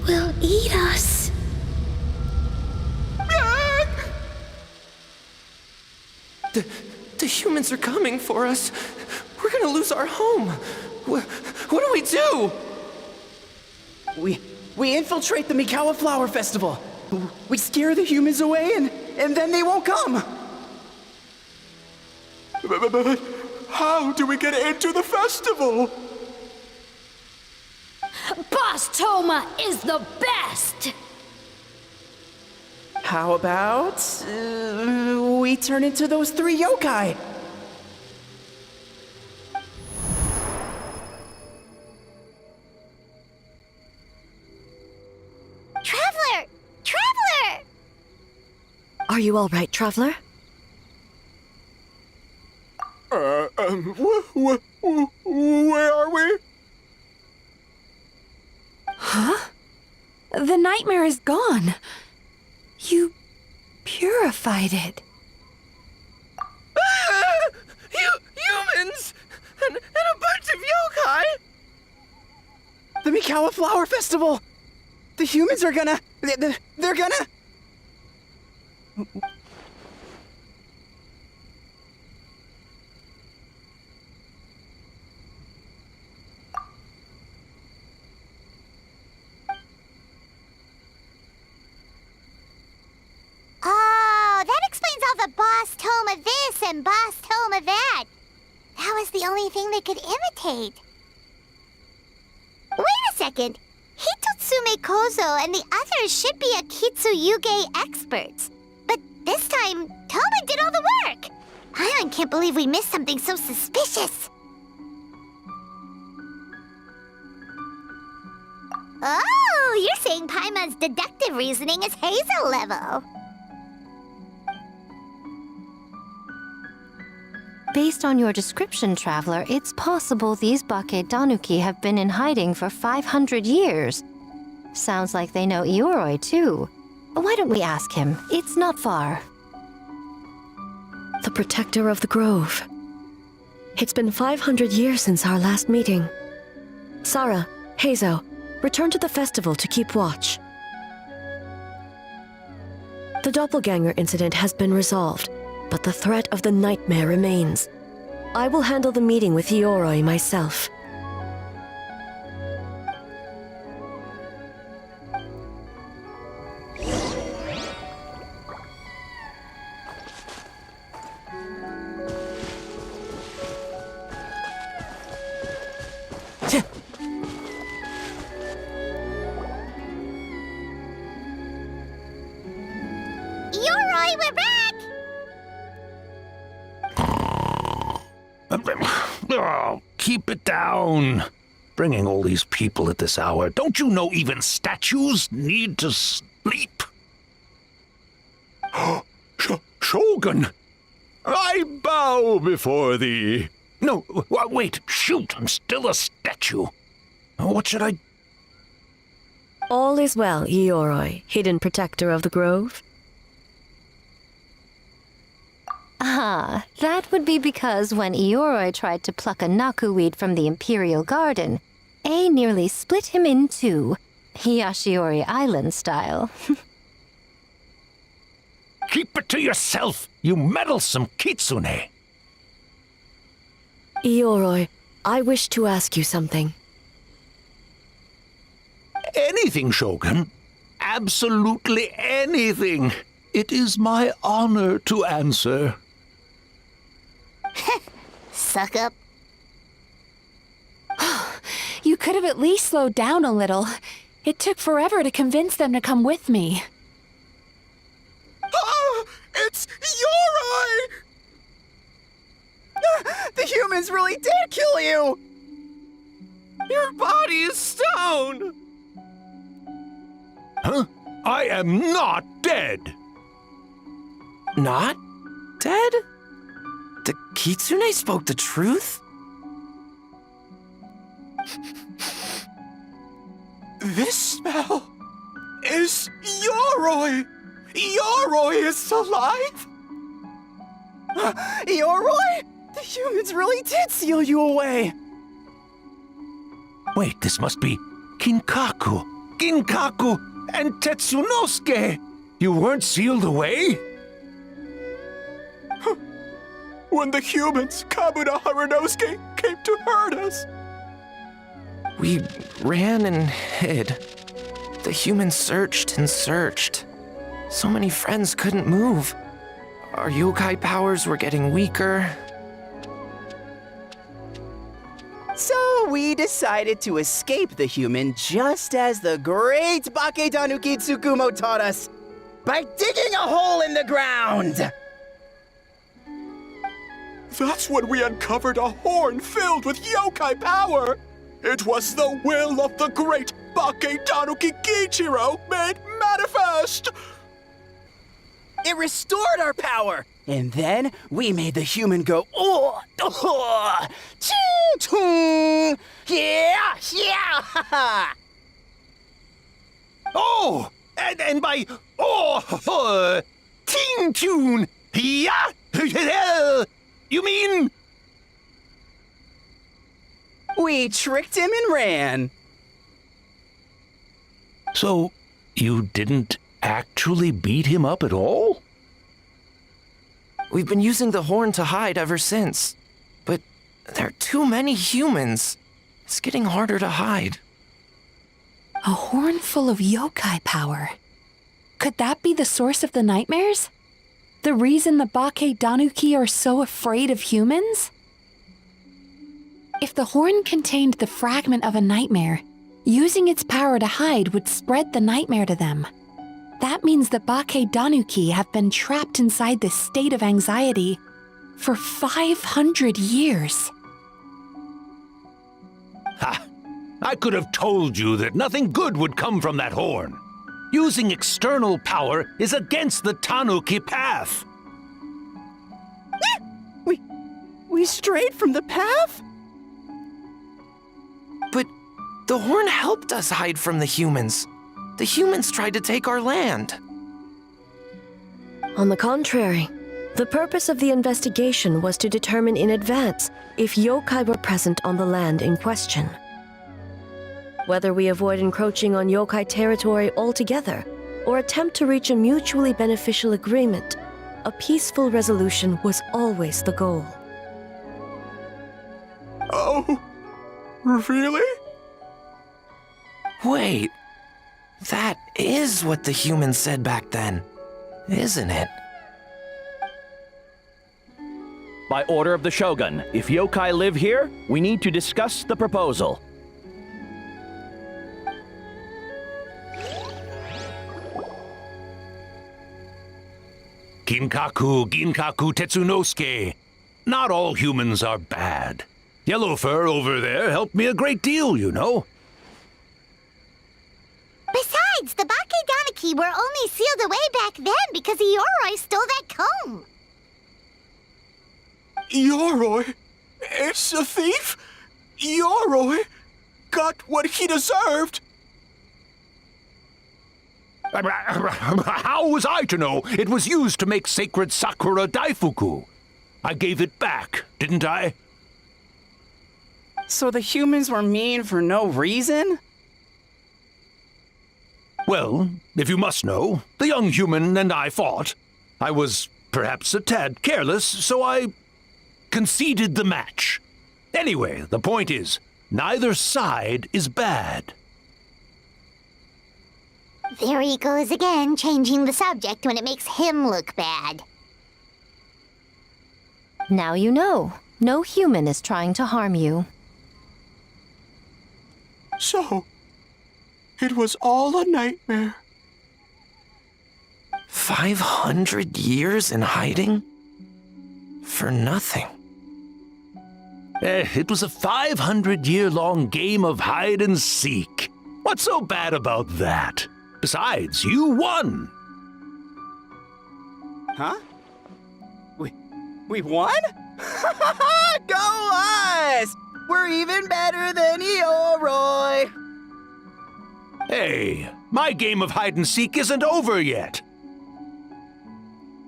will eat us. The humans are coming for us. We're gonna lose our home. What do we do? We infiltrate the Mikawa Flower Festival. We scare the humans away and then they won't come. But how do we get into the festival? Boss Toma is the best! How about we turn into those 3 yokai? Traveler! Traveler! Are you all right, Traveler? Where are we? Huh? The nightmare is gone. You purified it. Humans! And a bunch of yokai! The Mikawa Flower Festival! The humans are gonna... They're gonna... Oh, that explains all the Boss Toma this and Boss Toma that. That was the only thing they could imitate. Wait a second. Hitotsume Kozo and the others should be Akitsuyuge experts. But this time, Toma did all the work. Paimon can't believe we missed something so suspicious. Oh, you're saying Paimon's deductive reasoning is Hazel level. Based on your description, Traveler, it's possible these Bake Danuki have been in hiding for 500 years. Sounds like they know Ioroi, too. Why don't we ask him? It's not far. The protector of the grove. It's been 500 years since our last meeting. Sarah, Heizo, return to the festival to keep watch. The doppelganger incident has been resolved, but the threat of the nightmare remains. I will handle the meeting with Ioroi myself. Ioroi, we're back! Oh, keep it down. Bringing all these people at this hour. Don't you know even statues need to sleep? Shogun! I bow before thee. No, wait, shoot, I'm still a statue. What should I... All is well, Ioroi, hidden protector of the grove. Ah, that would be because when Ioroi tried to pluck a naku weed from the Imperial Garden, A nearly split him in two, Yashiori Island style. Keep it to yourself, you meddlesome kitsune. Ioroi, I wish to ask you something. Anything, Shogun. Absolutely anything. It is my honor to answer. Suck up. You could have at least slowed down a little. It took forever to convince them to come with me. Oh, it's Ioroi! The humans really did kill you! Your body is stone! Huh? I am not dead! Not dead? The kitsune spoke the truth? This smell is Ioroi! Ioroi is alive! Yoroi? The humans really did seal you away! Wait, this must be Kinkaku, and Tetsunosuke! You weren't sealed away? When the humans, Kabuna Harunosuke, came to hurt us. We ran and hid. The humans searched and searched. So many friends couldn't move. Our yokai powers were getting weaker. So we decided to escape the human just as the great Bakedanuki Tsukumo taught us, by digging a hole in the ground! That's when we uncovered a horn filled with yokai power. It was the will of the great Bakedanuki Kichiro made manifest. It restored our power, and then we made the human go, ching chung, yeah, yeah, Oh, and by ting tune, yeah, you mean? We tricked him and ran. So, you didn't actually beat him up at all? We've been using the horn to hide ever since. But there are too many humans. It's getting harder to hide. A horn full of yokai power. Could that be the source of the nightmares? The reason the Bakedanuki are so afraid of humans? If the horn contained the fragment of a nightmare, using its power to hide would spread the nightmare to them. That means the Bakedanuki have been trapped inside this state of anxiety for 500 years. Ha! I could have told you that nothing good would come from that horn. Using external power is against the Tanuki path. We strayed from the path? But the horn helped us hide from the humans. The humans tried to take our land. On the contrary, the purpose of the investigation was to determine in advance if yokai were present on the land in question. Whether we avoid encroaching on yokai territory altogether or attempt to reach a mutually beneficial agreement, a peaceful resolution was always the goal. Oh, really? Wait, that is what the humans said back then, isn't it? By order of the Shogun, if yokai live here, we need to discuss the proposal. Ginkaku Tetsunosuke. Not all humans are bad. Yellow Fur over there helped me a great deal, you know. Besides, the Bakedanuki were only sealed away back then because Yoroi stole that comb. Yoroi? It's a thief? Yoroi got what he deserved. How was I to know it was used to make sacred Sakura Daifuku? I gave it back, didn't I? So the humans were mean for no reason? Well, if you must know, the young human and I fought. I was perhaps a tad careless, so I conceded the match. Anyway, the point is, neither side is bad. There he goes again, changing the subject when it makes him look bad. Now you know. No human is trying to harm you. So, it was all a nightmare. 500 years in hiding? For nothing. It was a 500-year-long game of hide and seek. What's so bad about that? Besides, you won. Huh? We won? Go us! We're even better than Yoroi! Hey, my game of hide and seek isn't over yet.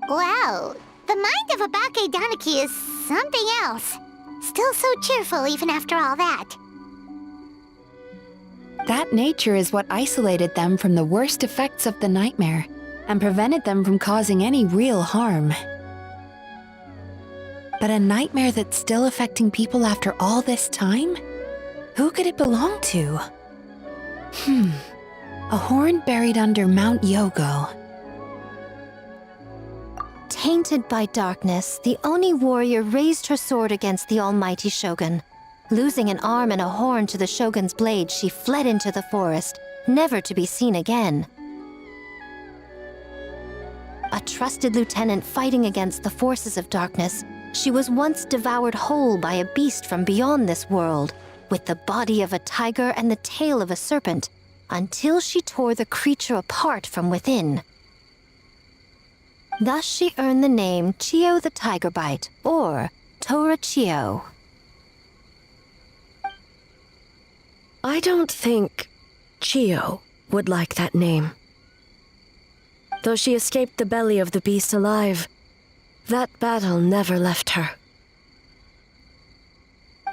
Well, The mind of a Bake Danuki is something else. Still so cheerful even after all that. That nature is what isolated them from the worst effects of the nightmare and prevented them from causing any real harm. But a nightmare that's still affecting people after all this time? Who could it belong to? A horn buried under Mount Yogo. Tainted by darkness, the Oni warrior raised her sword against the almighty shogun. Losing an arm and a horn to the shogun's blade, she fled into the forest, never to be seen again. A trusted lieutenant fighting against the forces of darkness, she was once devoured whole by a beast from beyond this world, with the body of a tiger and the tail of a serpent, until she tore the creature apart from within. Thus she earned the name Chiyo the Tiger Bite, or Tora Chiyo. I don't think Chiyo would like that name. Though she escaped the belly of the beast alive, that battle never left her.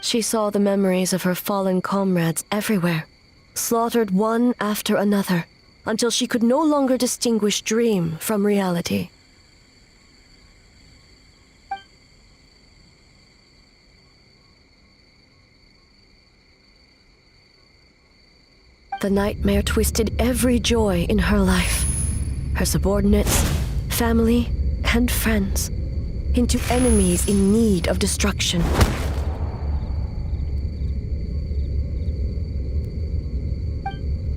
She saw the memories of her fallen comrades everywhere, slaughtered one after another, until she could no longer distinguish dream from reality. The nightmare twisted every joy in her life, her subordinates, family, and friends, into enemies in need of destruction.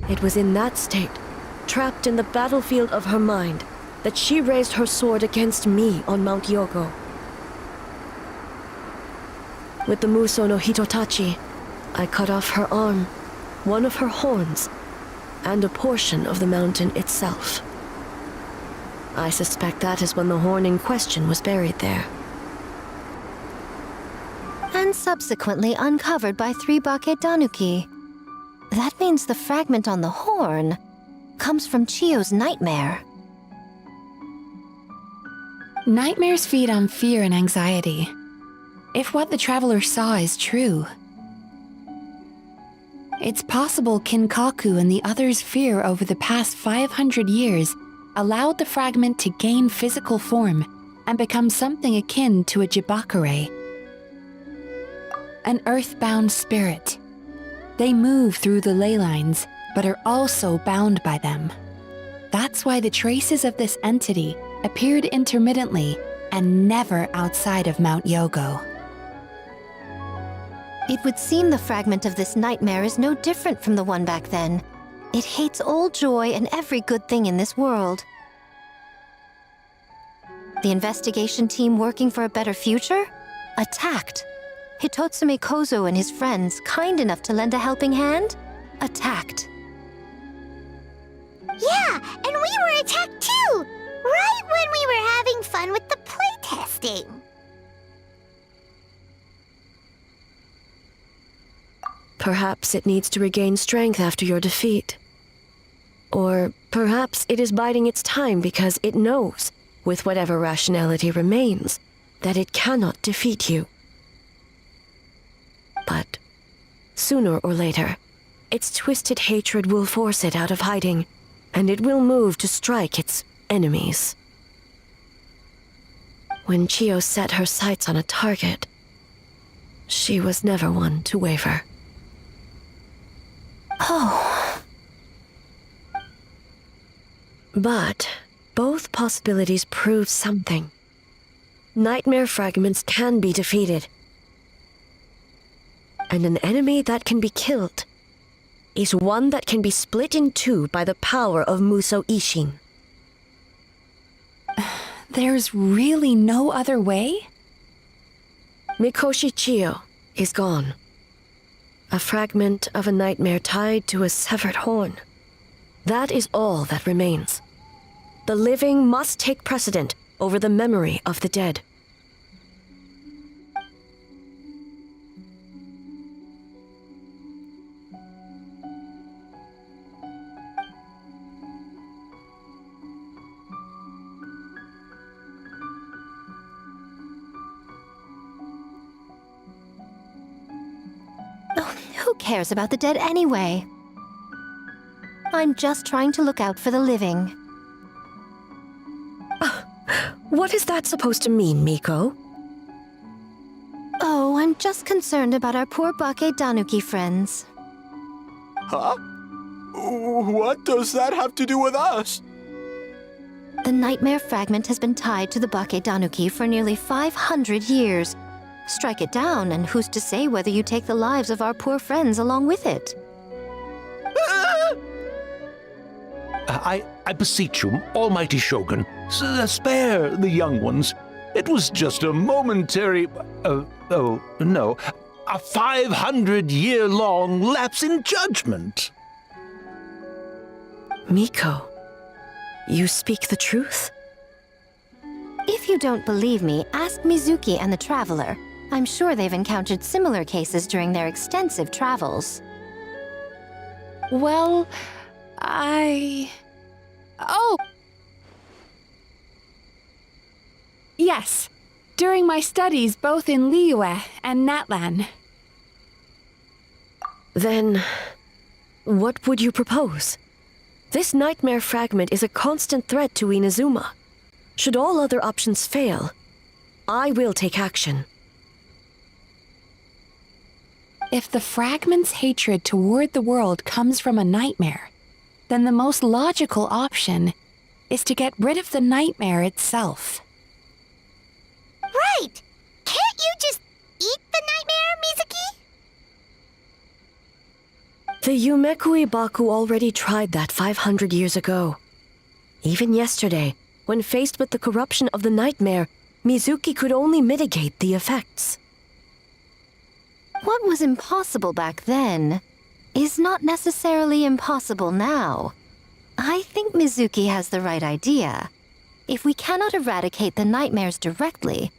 It was in that state, trapped in the battlefield of her mind, that she raised her sword against me on Mount Yogo. With the Muso no Hitotachi, I cut off her arm, one of her horns, and a portion of the mountain itself. I suspect that is when the horn in question was buried there. And subsequently uncovered by 3 Bake Danuki. That means the fragment on the horn comes from Chiyo's nightmare. Nightmares feed on fear and anxiety. If what the traveler saw is true, it's possible Kinkaku and the others' fear over the past 500 years allowed the fragment to gain physical form and become something akin to a jibakure, an earthbound spirit. They move through the ley lines, but are also bound by them. That's why the traces of this entity appeared intermittently and never outside of Mount Yogo. It would seem the fragment of this nightmare is no different from the one back then. It hates all joy and every good thing in this world. The investigation team working for a better future? Attacked. Hitotsume Kozo and his friends, kind enough to lend a helping hand? Attacked. Yeah, and we were attacked too! Right when we were having fun with the playtesting. Perhaps it needs to regain strength after your defeat. Or perhaps it is biding its time because it knows, with whatever rationality remains, that it cannot defeat you. But sooner or later, its twisted hatred will force it out of hiding, and it will move to strike its enemies. When Chiyo set her sights on a target, she was never one to waver. Oh. But both possibilities prove something. Nightmare fragments can be defeated. And an enemy that can be killed is one that can be split in two by the power of Muso Ishin. There's really no other way? Mikoshi Chiyo is gone. A fragment of a nightmare tied to a severed horn. That is all that remains. The living must take precedent over the memory of the dead. Oh, who cares about the dead anyway? I'm just trying to look out for the living. What is that supposed to mean, Miko? Oh, I'm just concerned about our poor Bake Danuki friends. Huh? What does that have to do with us? The nightmare fragment has been tied to the Bake Danuki for nearly 500 years. Strike it down, and who's to say whether you take the lives of our poor friends along with it? I beseech you, Almighty Shogun, spare the young ones. It was just a momentary... a 500-year-long lapse in judgment. Miko, you speak the truth? If you don't believe me, ask Mizuki and the Traveler. I'm sure they've encountered similar cases during their extensive travels. Well, Oh! Yes, during my studies both in Liyue and Natlan. Then, what would you propose? This nightmare fragment is a constant threat to Inazuma. Should all other options fail, I will take action. If the fragment's hatred toward the world comes from a nightmare, then the most logical option is to get rid of the nightmare itself. Right! Can't you just eat the nightmare, Mizuki? The Yumekui Baku already tried that 500 years ago. Even yesterday, when faced with the corruption of the nightmare, Mizuki could only mitigate the effects. What was impossible back then is not necessarily impossible now. I think Mizuki has the right idea. If we cannot eradicate the nightmares directly,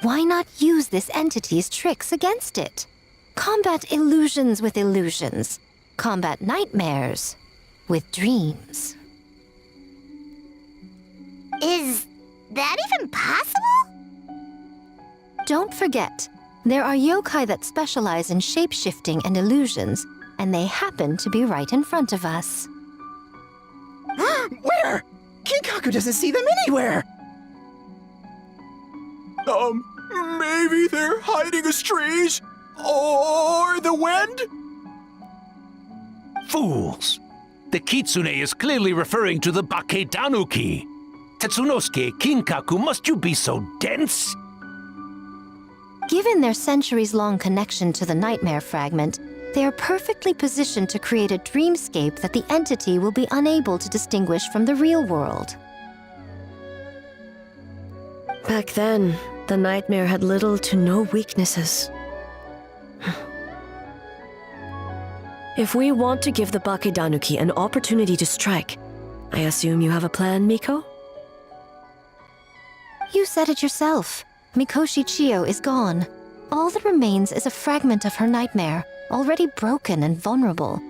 why not use this entity's tricks against it? Combat illusions with illusions. Combat nightmares with dreams. Is that even possible? Don't forget, there are yokai that specialize in shape-shifting and illusions, and they happen to be right in front of us. Where? Kinkaku doesn't see them anywhere! Maybe they're hiding as trees? Or the wind? Fools! The kitsune is clearly referring to the Bake Danuki. Tetsunosuke, Kinkaku, must you be so dense? Given their centuries-long connection to the nightmare fragment, they are perfectly positioned to create a dreamscape that the entity will be unable to distinguish from the real world. Back then, the nightmare had little to no weaknesses. If we want to give the Bake Danuki an opportunity to strike, I assume you have a plan, Miko? You said it yourself. Mikoshi Chiyo is gone. All that remains is a fragment of her nightmare, already broken and vulnerable.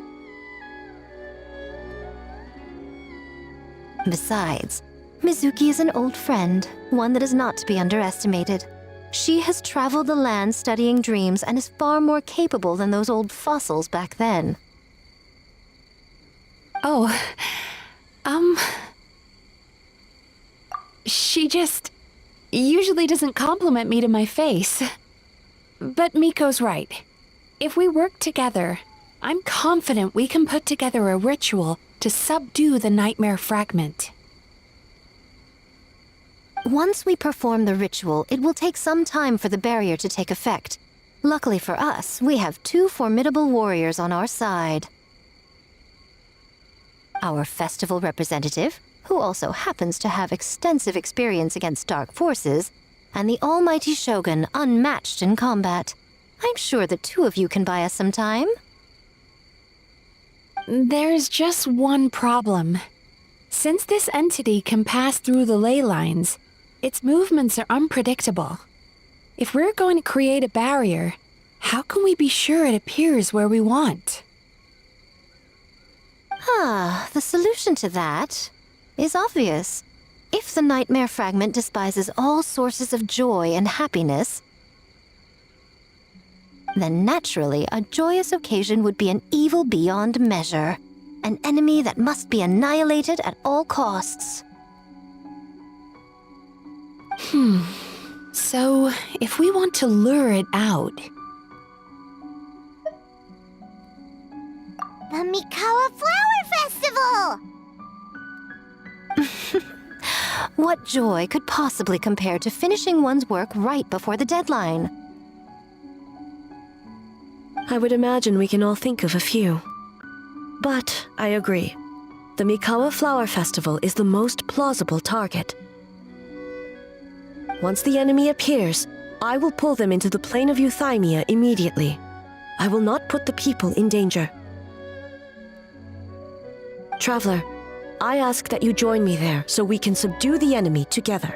Besides, Mizuki is an old friend, one that is not to be underestimated. She has traveled the land studying dreams and is far more capable than those old fossils back then. Oh, she just usually doesn't compliment me to my face. But Miko's right. If we work together, I'm confident we can put together a ritual to subdue the nightmare fragment. Once we perform the ritual, it will take some time for the barrier to take effect. Luckily for us, we have two formidable warriors on our side. Our festival representative, who also happens to have extensive experience against dark forces, and the almighty Shogun, unmatched in combat. I'm sure the two of you can buy us some time. There's just one problem. Since this entity can pass through the ley lines, its movements are unpredictable. If we're going to create a barrier, how can we be sure it appears where we want? The solution to that is obvious. If the nightmare fragment despises all sources of joy and happiness, then naturally a joyous occasion would be an evil beyond measure. An enemy that must be annihilated at all costs. So, if we want to lure it out, The Mikawa Flower Festival! what joy could possibly compare to finishing one's work right before the deadline? I would imagine we can all think of a few. But I agree. The Mikawa Flower Festival is the most plausible target. Once the enemy appears, I will pull them into the plane of Euthymia immediately. I will not put the people in danger. Traveler, I ask that you join me there so we can subdue the enemy together.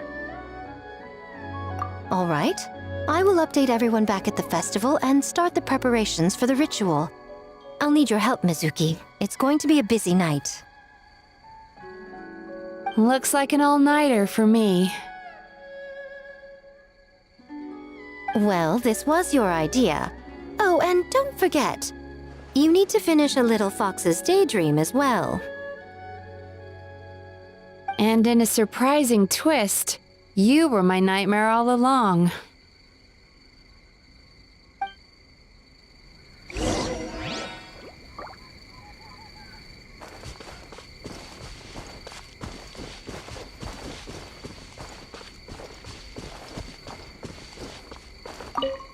All right. I will update everyone back at the festival and start the preparations for the ritual. I'll need your help, Mizuki. It's going to be a busy night. looks like an all-nighter for me. Well, this was your idea. Oh, and don't forget, you need to finish a Little Fox's Daydream as well. And in a surprising twist, you were my nightmare all along.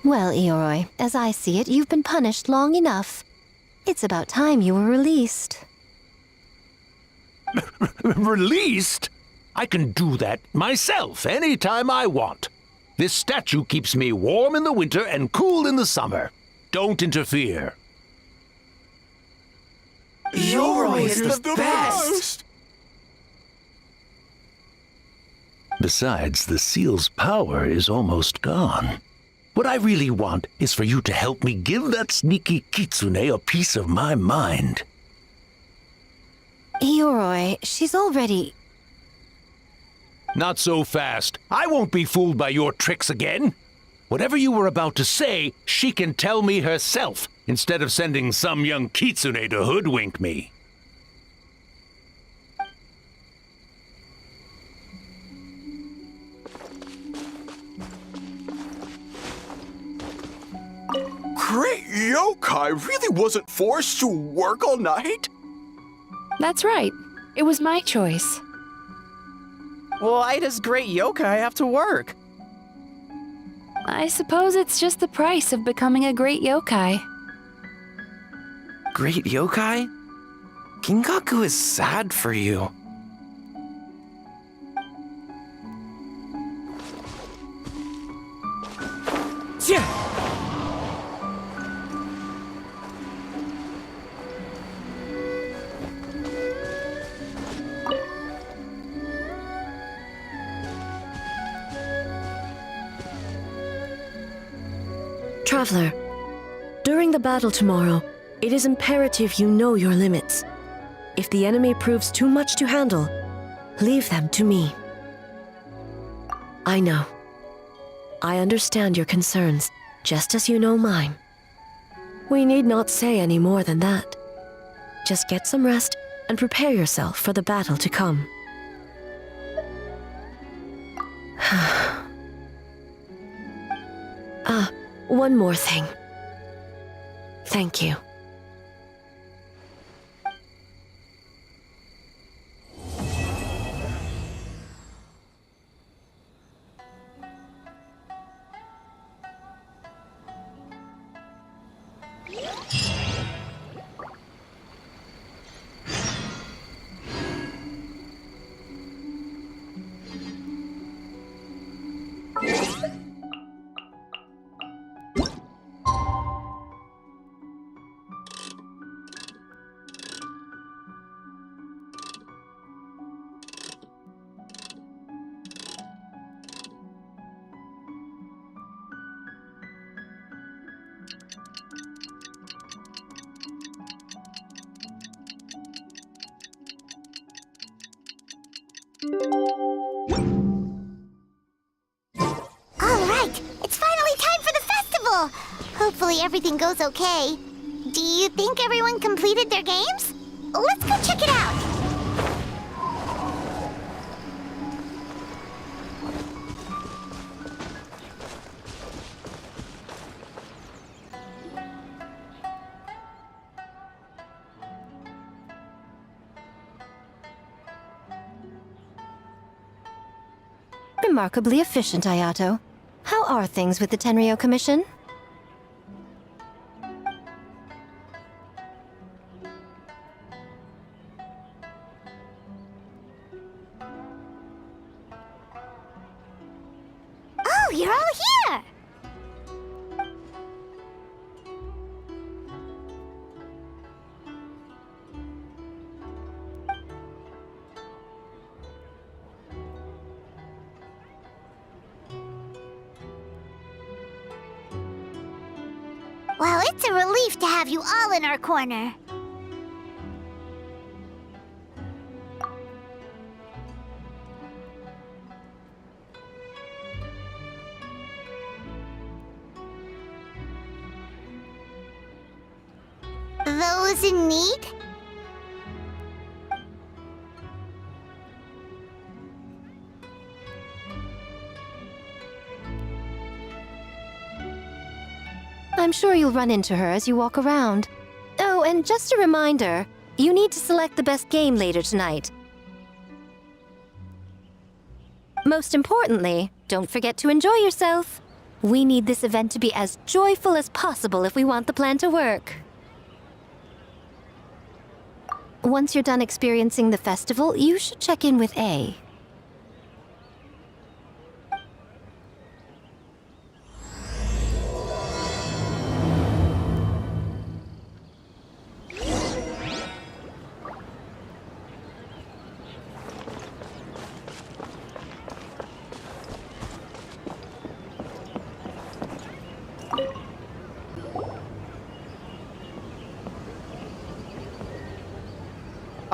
Well, Ioroi, as I see it, you've been punished long enough. It's about time you were released. Released? I can do that myself anytime I want. This statue keeps me warm in the winter and cool in the summer. Don't interfere. Ioroi is the best! Besides, the seal's power is almost gone. What I really want is for you to help me give that sneaky kitsune a piece of my mind. Ioroi, she's already... Not so fast. I won't be fooled by your tricks again. Whatever you were about to say, she can tell me herself, instead of sending some young kitsune to hoodwink me. Great yokai really wasn't forced to work all night? That's right. It was my choice. Why does Great Yokai have to work? I suppose it's just the price of becoming a great yokai. Great yokai? Gingaku is sad for you. Yeah. Traveler, during the battle tomorrow, it is imperative you know your limits. If the enemy proves too much to handle, leave them to me. I know. I understand your concerns, just as you know mine. We need not say any more than that. Just get some rest and prepare yourself for the battle to come. One more thing. Thank you. All right, it's finally time for the festival! cool. Hopefully everything goes okay. Do you think everyone completed their games? Let's go check it out. Remarkably efficient, Ayato. How are things with the Tenryo Commission? Oh, you're all here! Well, it's a relief to have you all in our corner. Those in need? I'm sure you'll run into her as you walk around. Oh, and just a reminder, you need to select the best game later tonight. Most importantly, don't forget to enjoy yourself. We need this event to be as joyful as possible if we want the plan to work. Once you're done experiencing the festival, you should check in with A.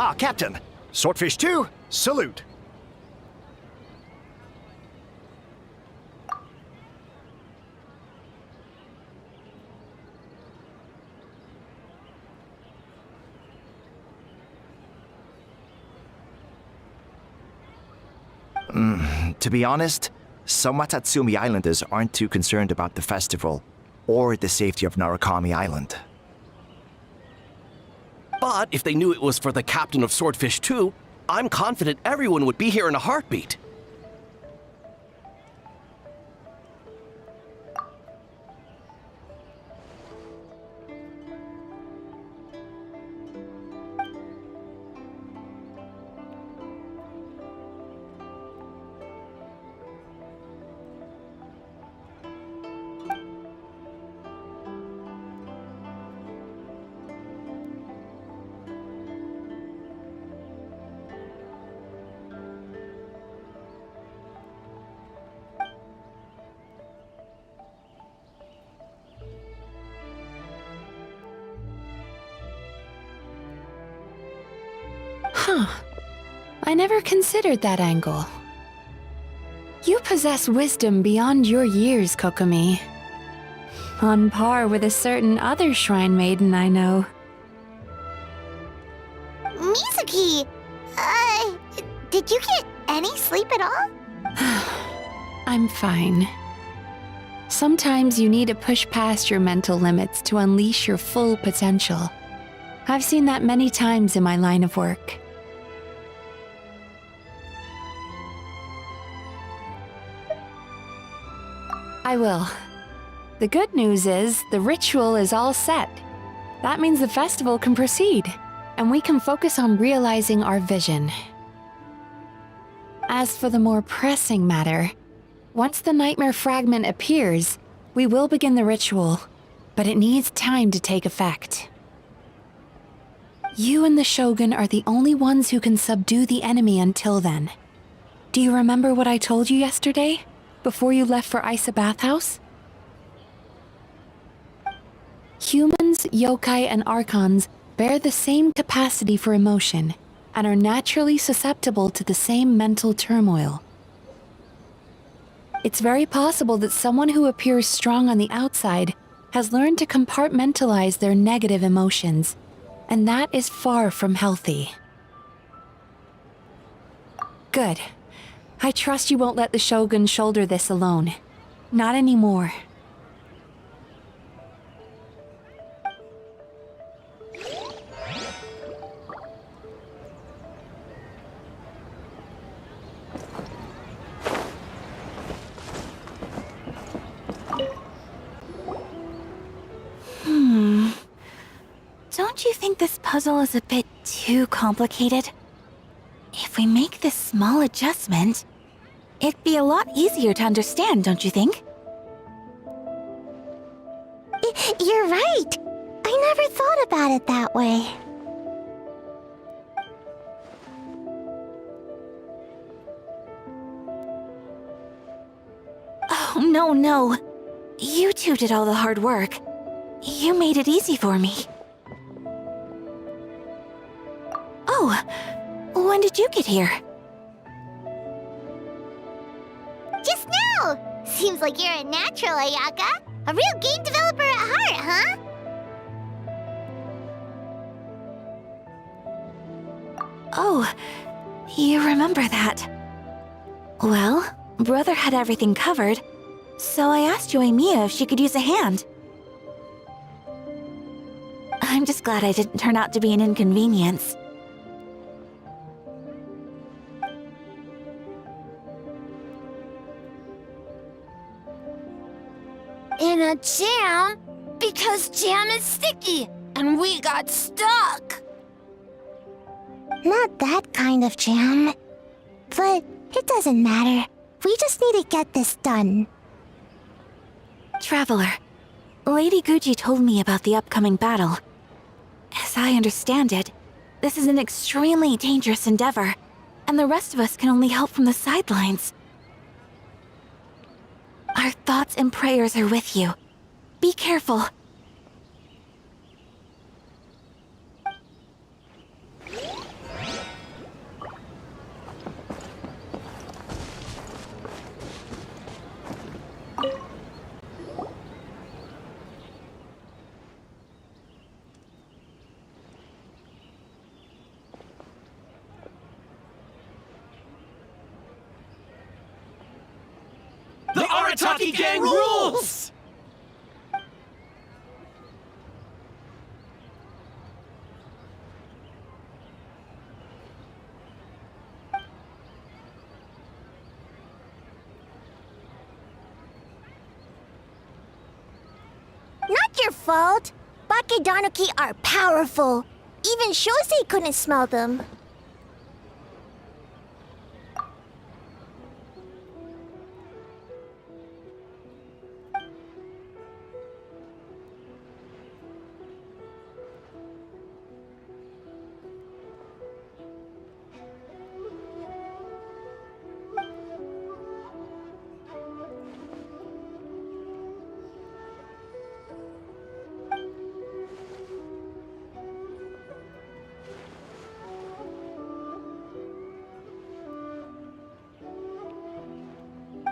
Ah, Captain! Swordfish 2, salute! To be honest, some Watatsumi Islanders aren't too concerned about the festival or the safety of Narukami Island. But if they knew it was for the captain of Swordfish 2, I'm confident everyone would be here in a heartbeat. Huh. I never considered that angle. You possess wisdom beyond your years, Kokomi. On par with a certain other shrine maiden I know. Mizuki, did you get any sleep at all? I'm fine. Sometimes you need to push past your mental limits to unleash your full potential. I've seen that many times in my line of work. I will. The good news is, the ritual is all set. That means the festival can proceed, and we can focus on realizing our vision. As for the more pressing matter, once the nightmare fragment appears, we will begin the ritual, but it needs time to take effect. You and the Shogun are the only ones who can subdue the enemy until then. Do you remember what I told you yesterday? Before you left for Isa Bathhouse? Humans, yokai, and archons bear the same capacity for emotion and are naturally susceptible to the same mental turmoil. It's very possible that someone who appears strong on the outside has learned to compartmentalize their negative emotions, and that is far from healthy. Good. I trust you won't let the Shogun shoulder this alone. Not anymore. Don't you think this puzzle is a bit too complicated? If we make this small adjustment, it'd be a lot easier to understand, don't you think? You're right. I never thought about it that way. Oh, no. You two did all the hard work. You made it easy for me. Oh, when did you get here? Just now! Seems like you're a natural, Ayaka. A real game developer at heart, huh? Oh, you remember that. Well, Brother had everything covered, so I asked Yoimiya if she could use a hand. I'm just glad I didn't turn out to be an inconvenience. In a jam? Because jam is sticky, and we got stuck. Not that kind of jam. But it doesn't matter. We just need to get this done. Traveler, Lady Guji told me about the upcoming battle. As I understand it, this is an extremely dangerous endeavor, and the rest of us can only help from the sidelines. Our thoughts and prayers are with you. Be careful. The Arataki gang rules! Not your fault. Bakedanuki are powerful. Even Shosei couldn't smell them.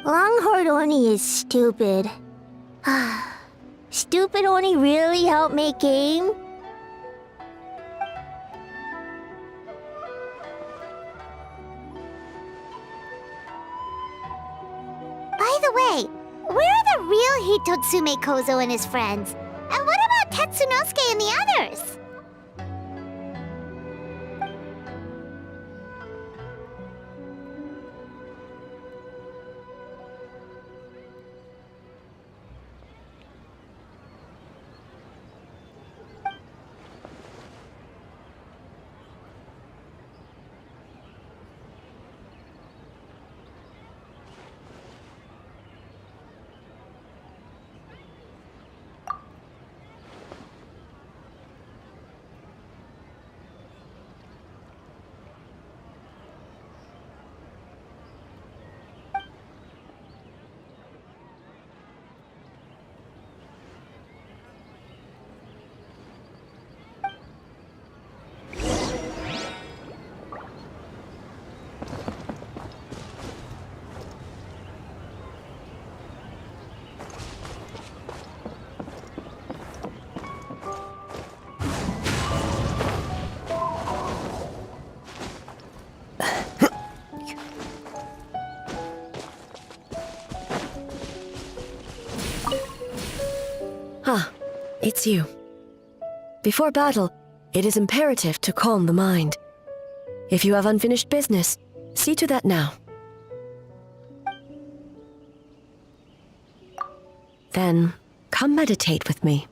Longhorn Oni is stupid. Stupid Oni really helped make game? By the way, where are the real Hitotsume Kozo and his friends? And what about Tetsunosuke and the others? it's you. Before battle, it is imperative to calm the mind. If you have unfinished business, see to that now. Then, come meditate with me.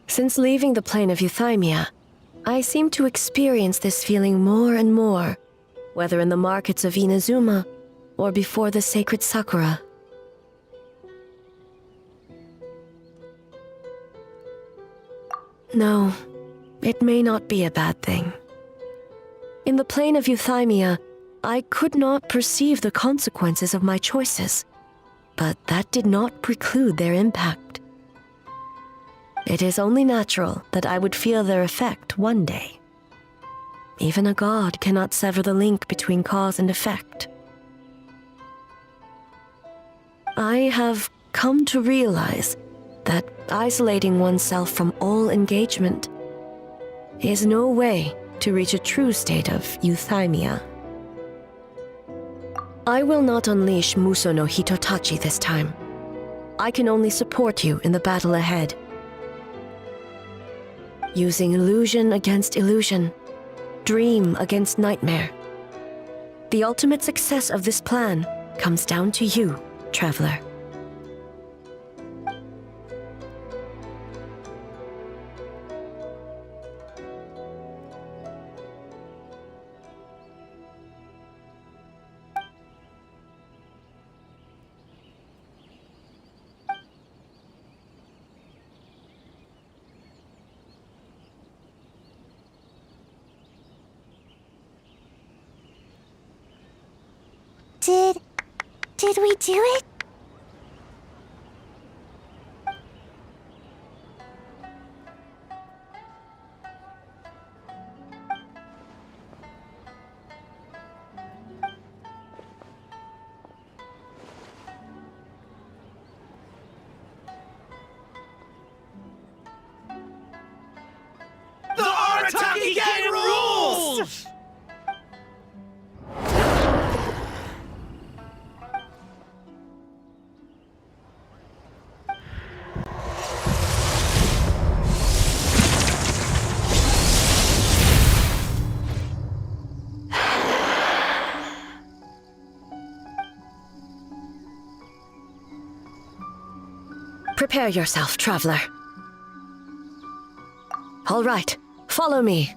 Since leaving the plane of Euthymia, I seem to experience this feeling more and more, whether in the markets of Inazuma or before the sacred Sakura. No, it may not be a bad thing. In the plane of Euthymia, I could not perceive the consequences of my choices, but that did not preclude their impact. It is only natural that I would feel their effect one day. Even a god cannot sever the link between cause and effect. I have come to realize that isolating oneself from all engagement is no way to reach a true state of euthymia. I will not unleash Muso no Hitotachi this time. I can only support you in the battle ahead. Using illusion against illusion, dream against nightmare. The ultimate success of this plan comes down to you, traveler. Did we do it? The Arataki Gang rules! Prepare yourself, traveler. All right, follow me.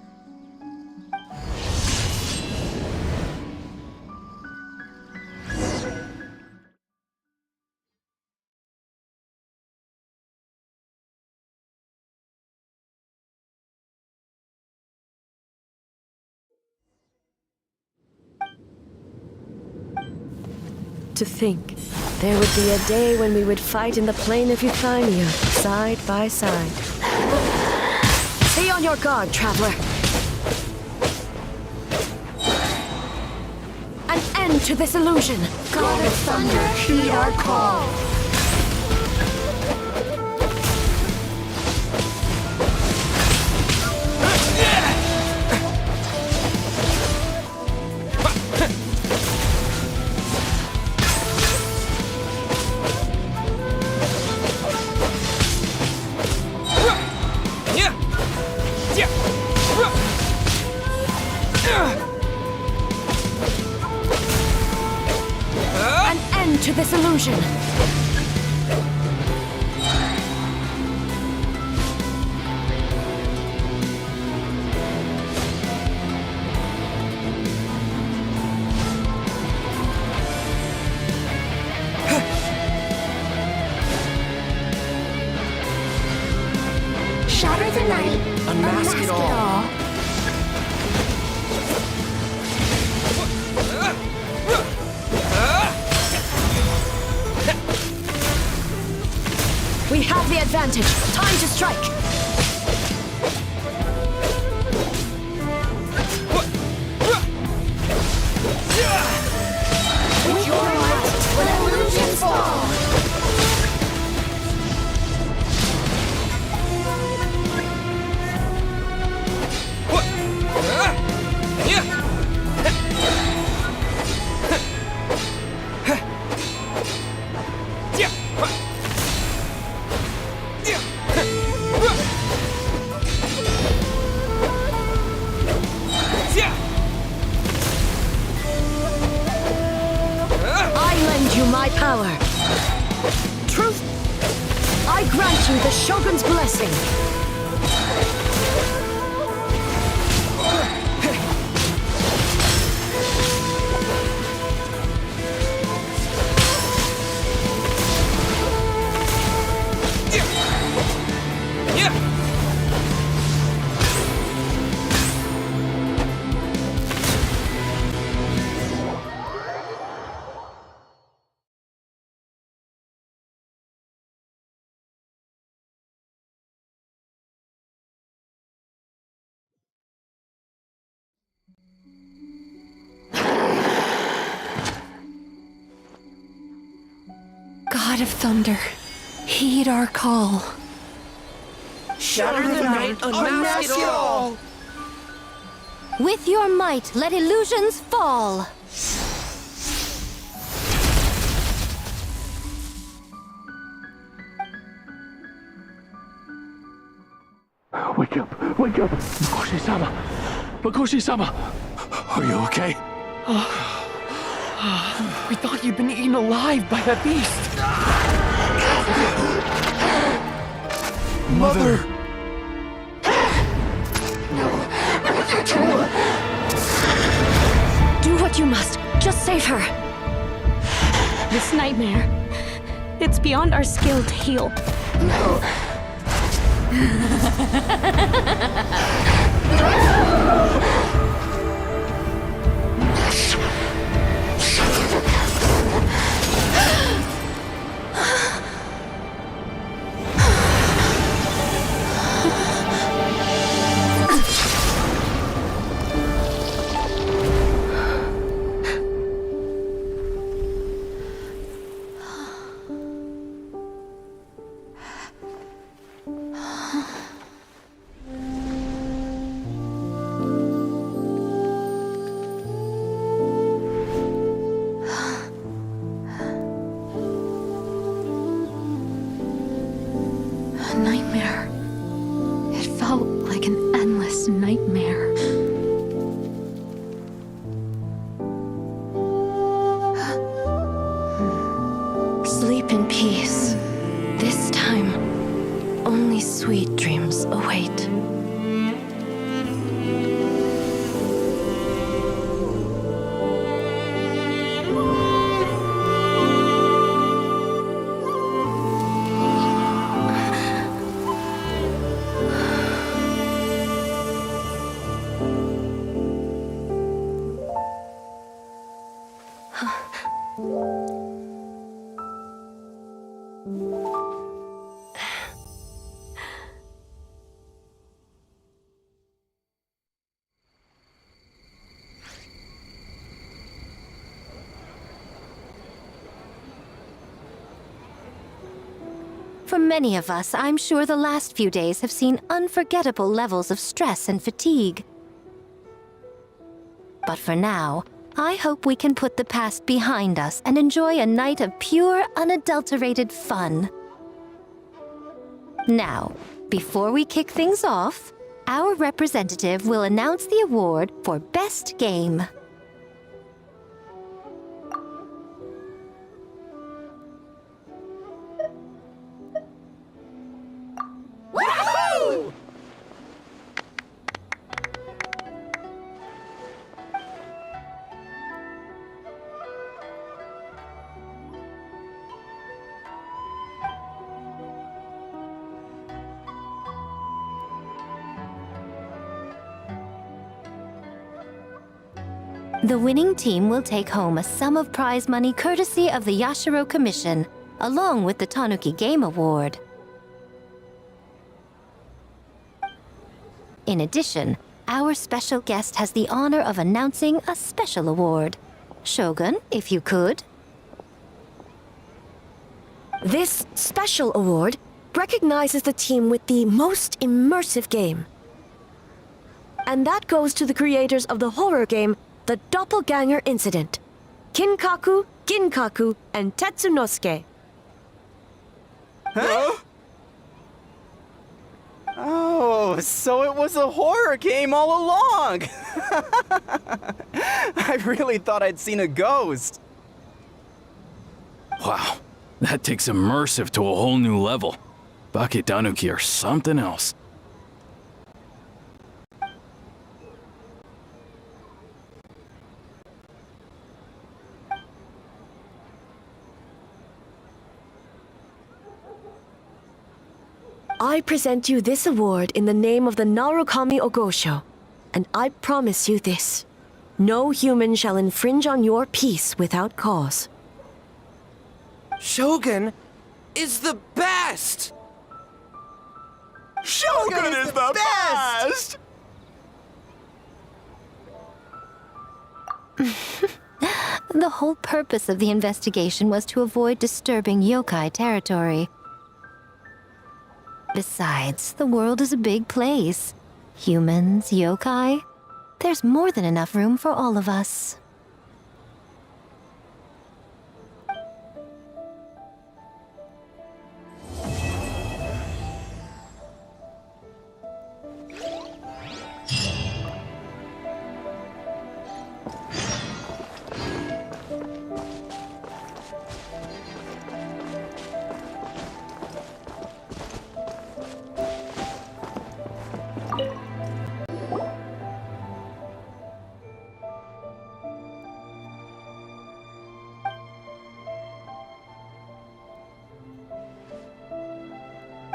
To think, there would be a day when we would fight in the plain of Euthymia, side by side. Stay on your guard, traveler. An end to this illusion. God of Thunder, heed our call. An end to this illusion. Shatter the night, Unmask it all. We have the advantage. Time to strike. With your might, when illusions fall. grant you the Shogun's blessing. God of Thunder, heed our call. Shatter the night, unmask it all! With your might, let illusions fall! Wake up! Wake up! Makoshi-sama! Makoshi-sama! Are you okay? We thought you'd been eaten alive by that beast! Mother! Do what you must. Just save her. This nightmare, it's beyond our skill to heal. A nightmare. It felt like an endless nightmare. Sleep in peace. This time, only sweet dreams await. For many of us, I'm sure the last few days have seen unforgettable levels of stress and fatigue. But for now, I hope we can put the past behind us and enjoy a night of pure, unadulterated fun. Now, before we kick things off, our representative will announce the award for Best Game. Woohoo! The winning team will take home a sum of prize money courtesy of the Yashiro Commission, along with the Tanuki Game Award. In addition, our special guest has the honor of announcing a special award. Shogun, if you could. This special award recognizes the team with the most immersive game. And that goes to the creators of the horror game, The Doppelganger Incident. Kinkaku, Ginkaku, and Tetsunosuke. Huh? Oh, so it was a horror game all along! I really thought I'd seen a ghost. Wow, that takes immersive to a whole new level. Bake Tanuki are something else. I present you this award in the name of the Narukami Ogosho, and I promise you this. No human shall infringe on your peace without cause. Shogun is the best! Shogun is the best! The whole purpose of the investigation was to avoid disturbing yokai territory. Besides, the world is a big place. Humans, yokai, there's more than enough room for all of us.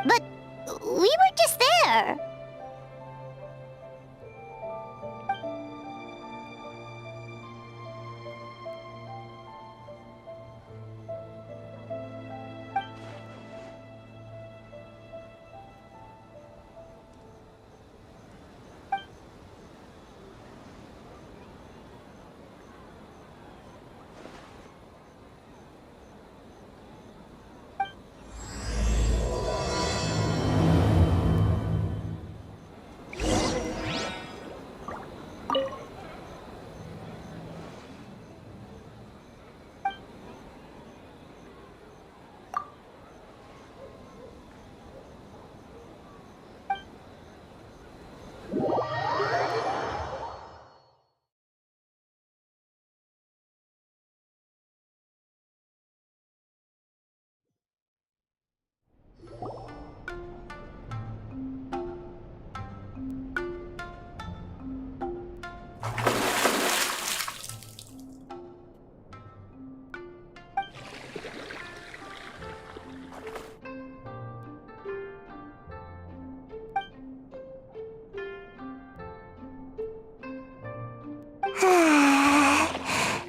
But we were just there.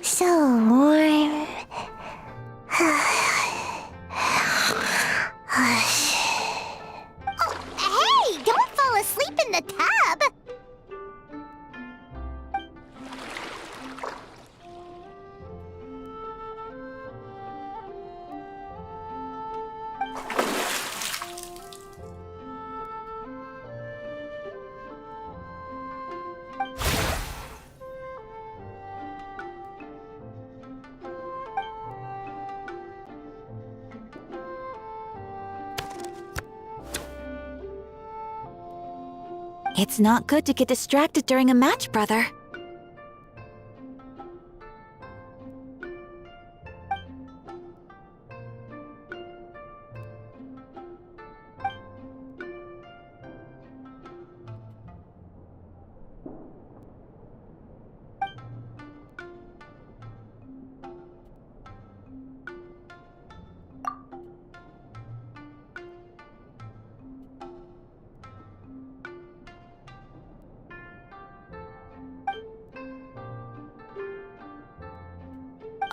So warm. Oh, hey, don't fall asleep in the tub. It's not good to get distracted during a match, brother.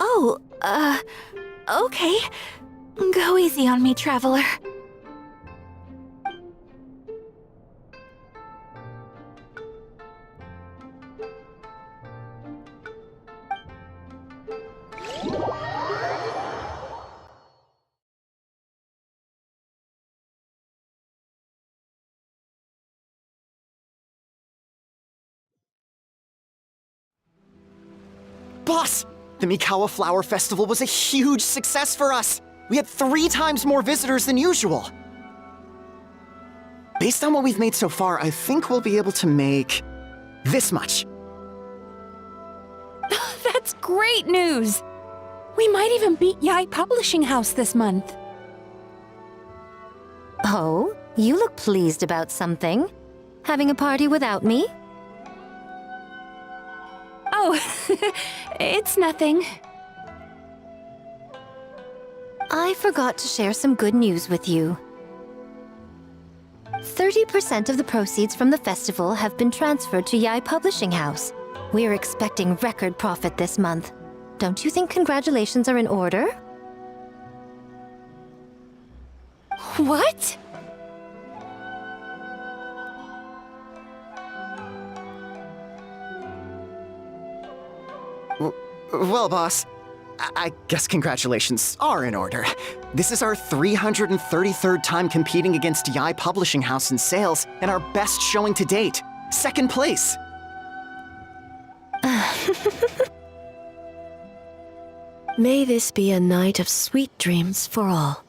Oh, okay. Go easy on me, traveler. Boss! The Mikawa Flower Festival was a huge success for us! We had 3 times more visitors than usual! Based on what we've made so far, I think we'll be able to make this much. That's great news! We might even beat Yai Publishing House this month. Oh, you look pleased about something. Having a party without me? Oh, it's nothing. I forgot to share some good news with you. 30% of the proceeds from the festival have been transferred to Yai Publishing House. We're expecting record profit this month. Don't you think congratulations are in order? What? Well, boss, I guess congratulations are in order. This is our 333rd time competing against Yai Publishing House in sales, and our best showing to date. Second place! May this be a night of sweet dreams for all.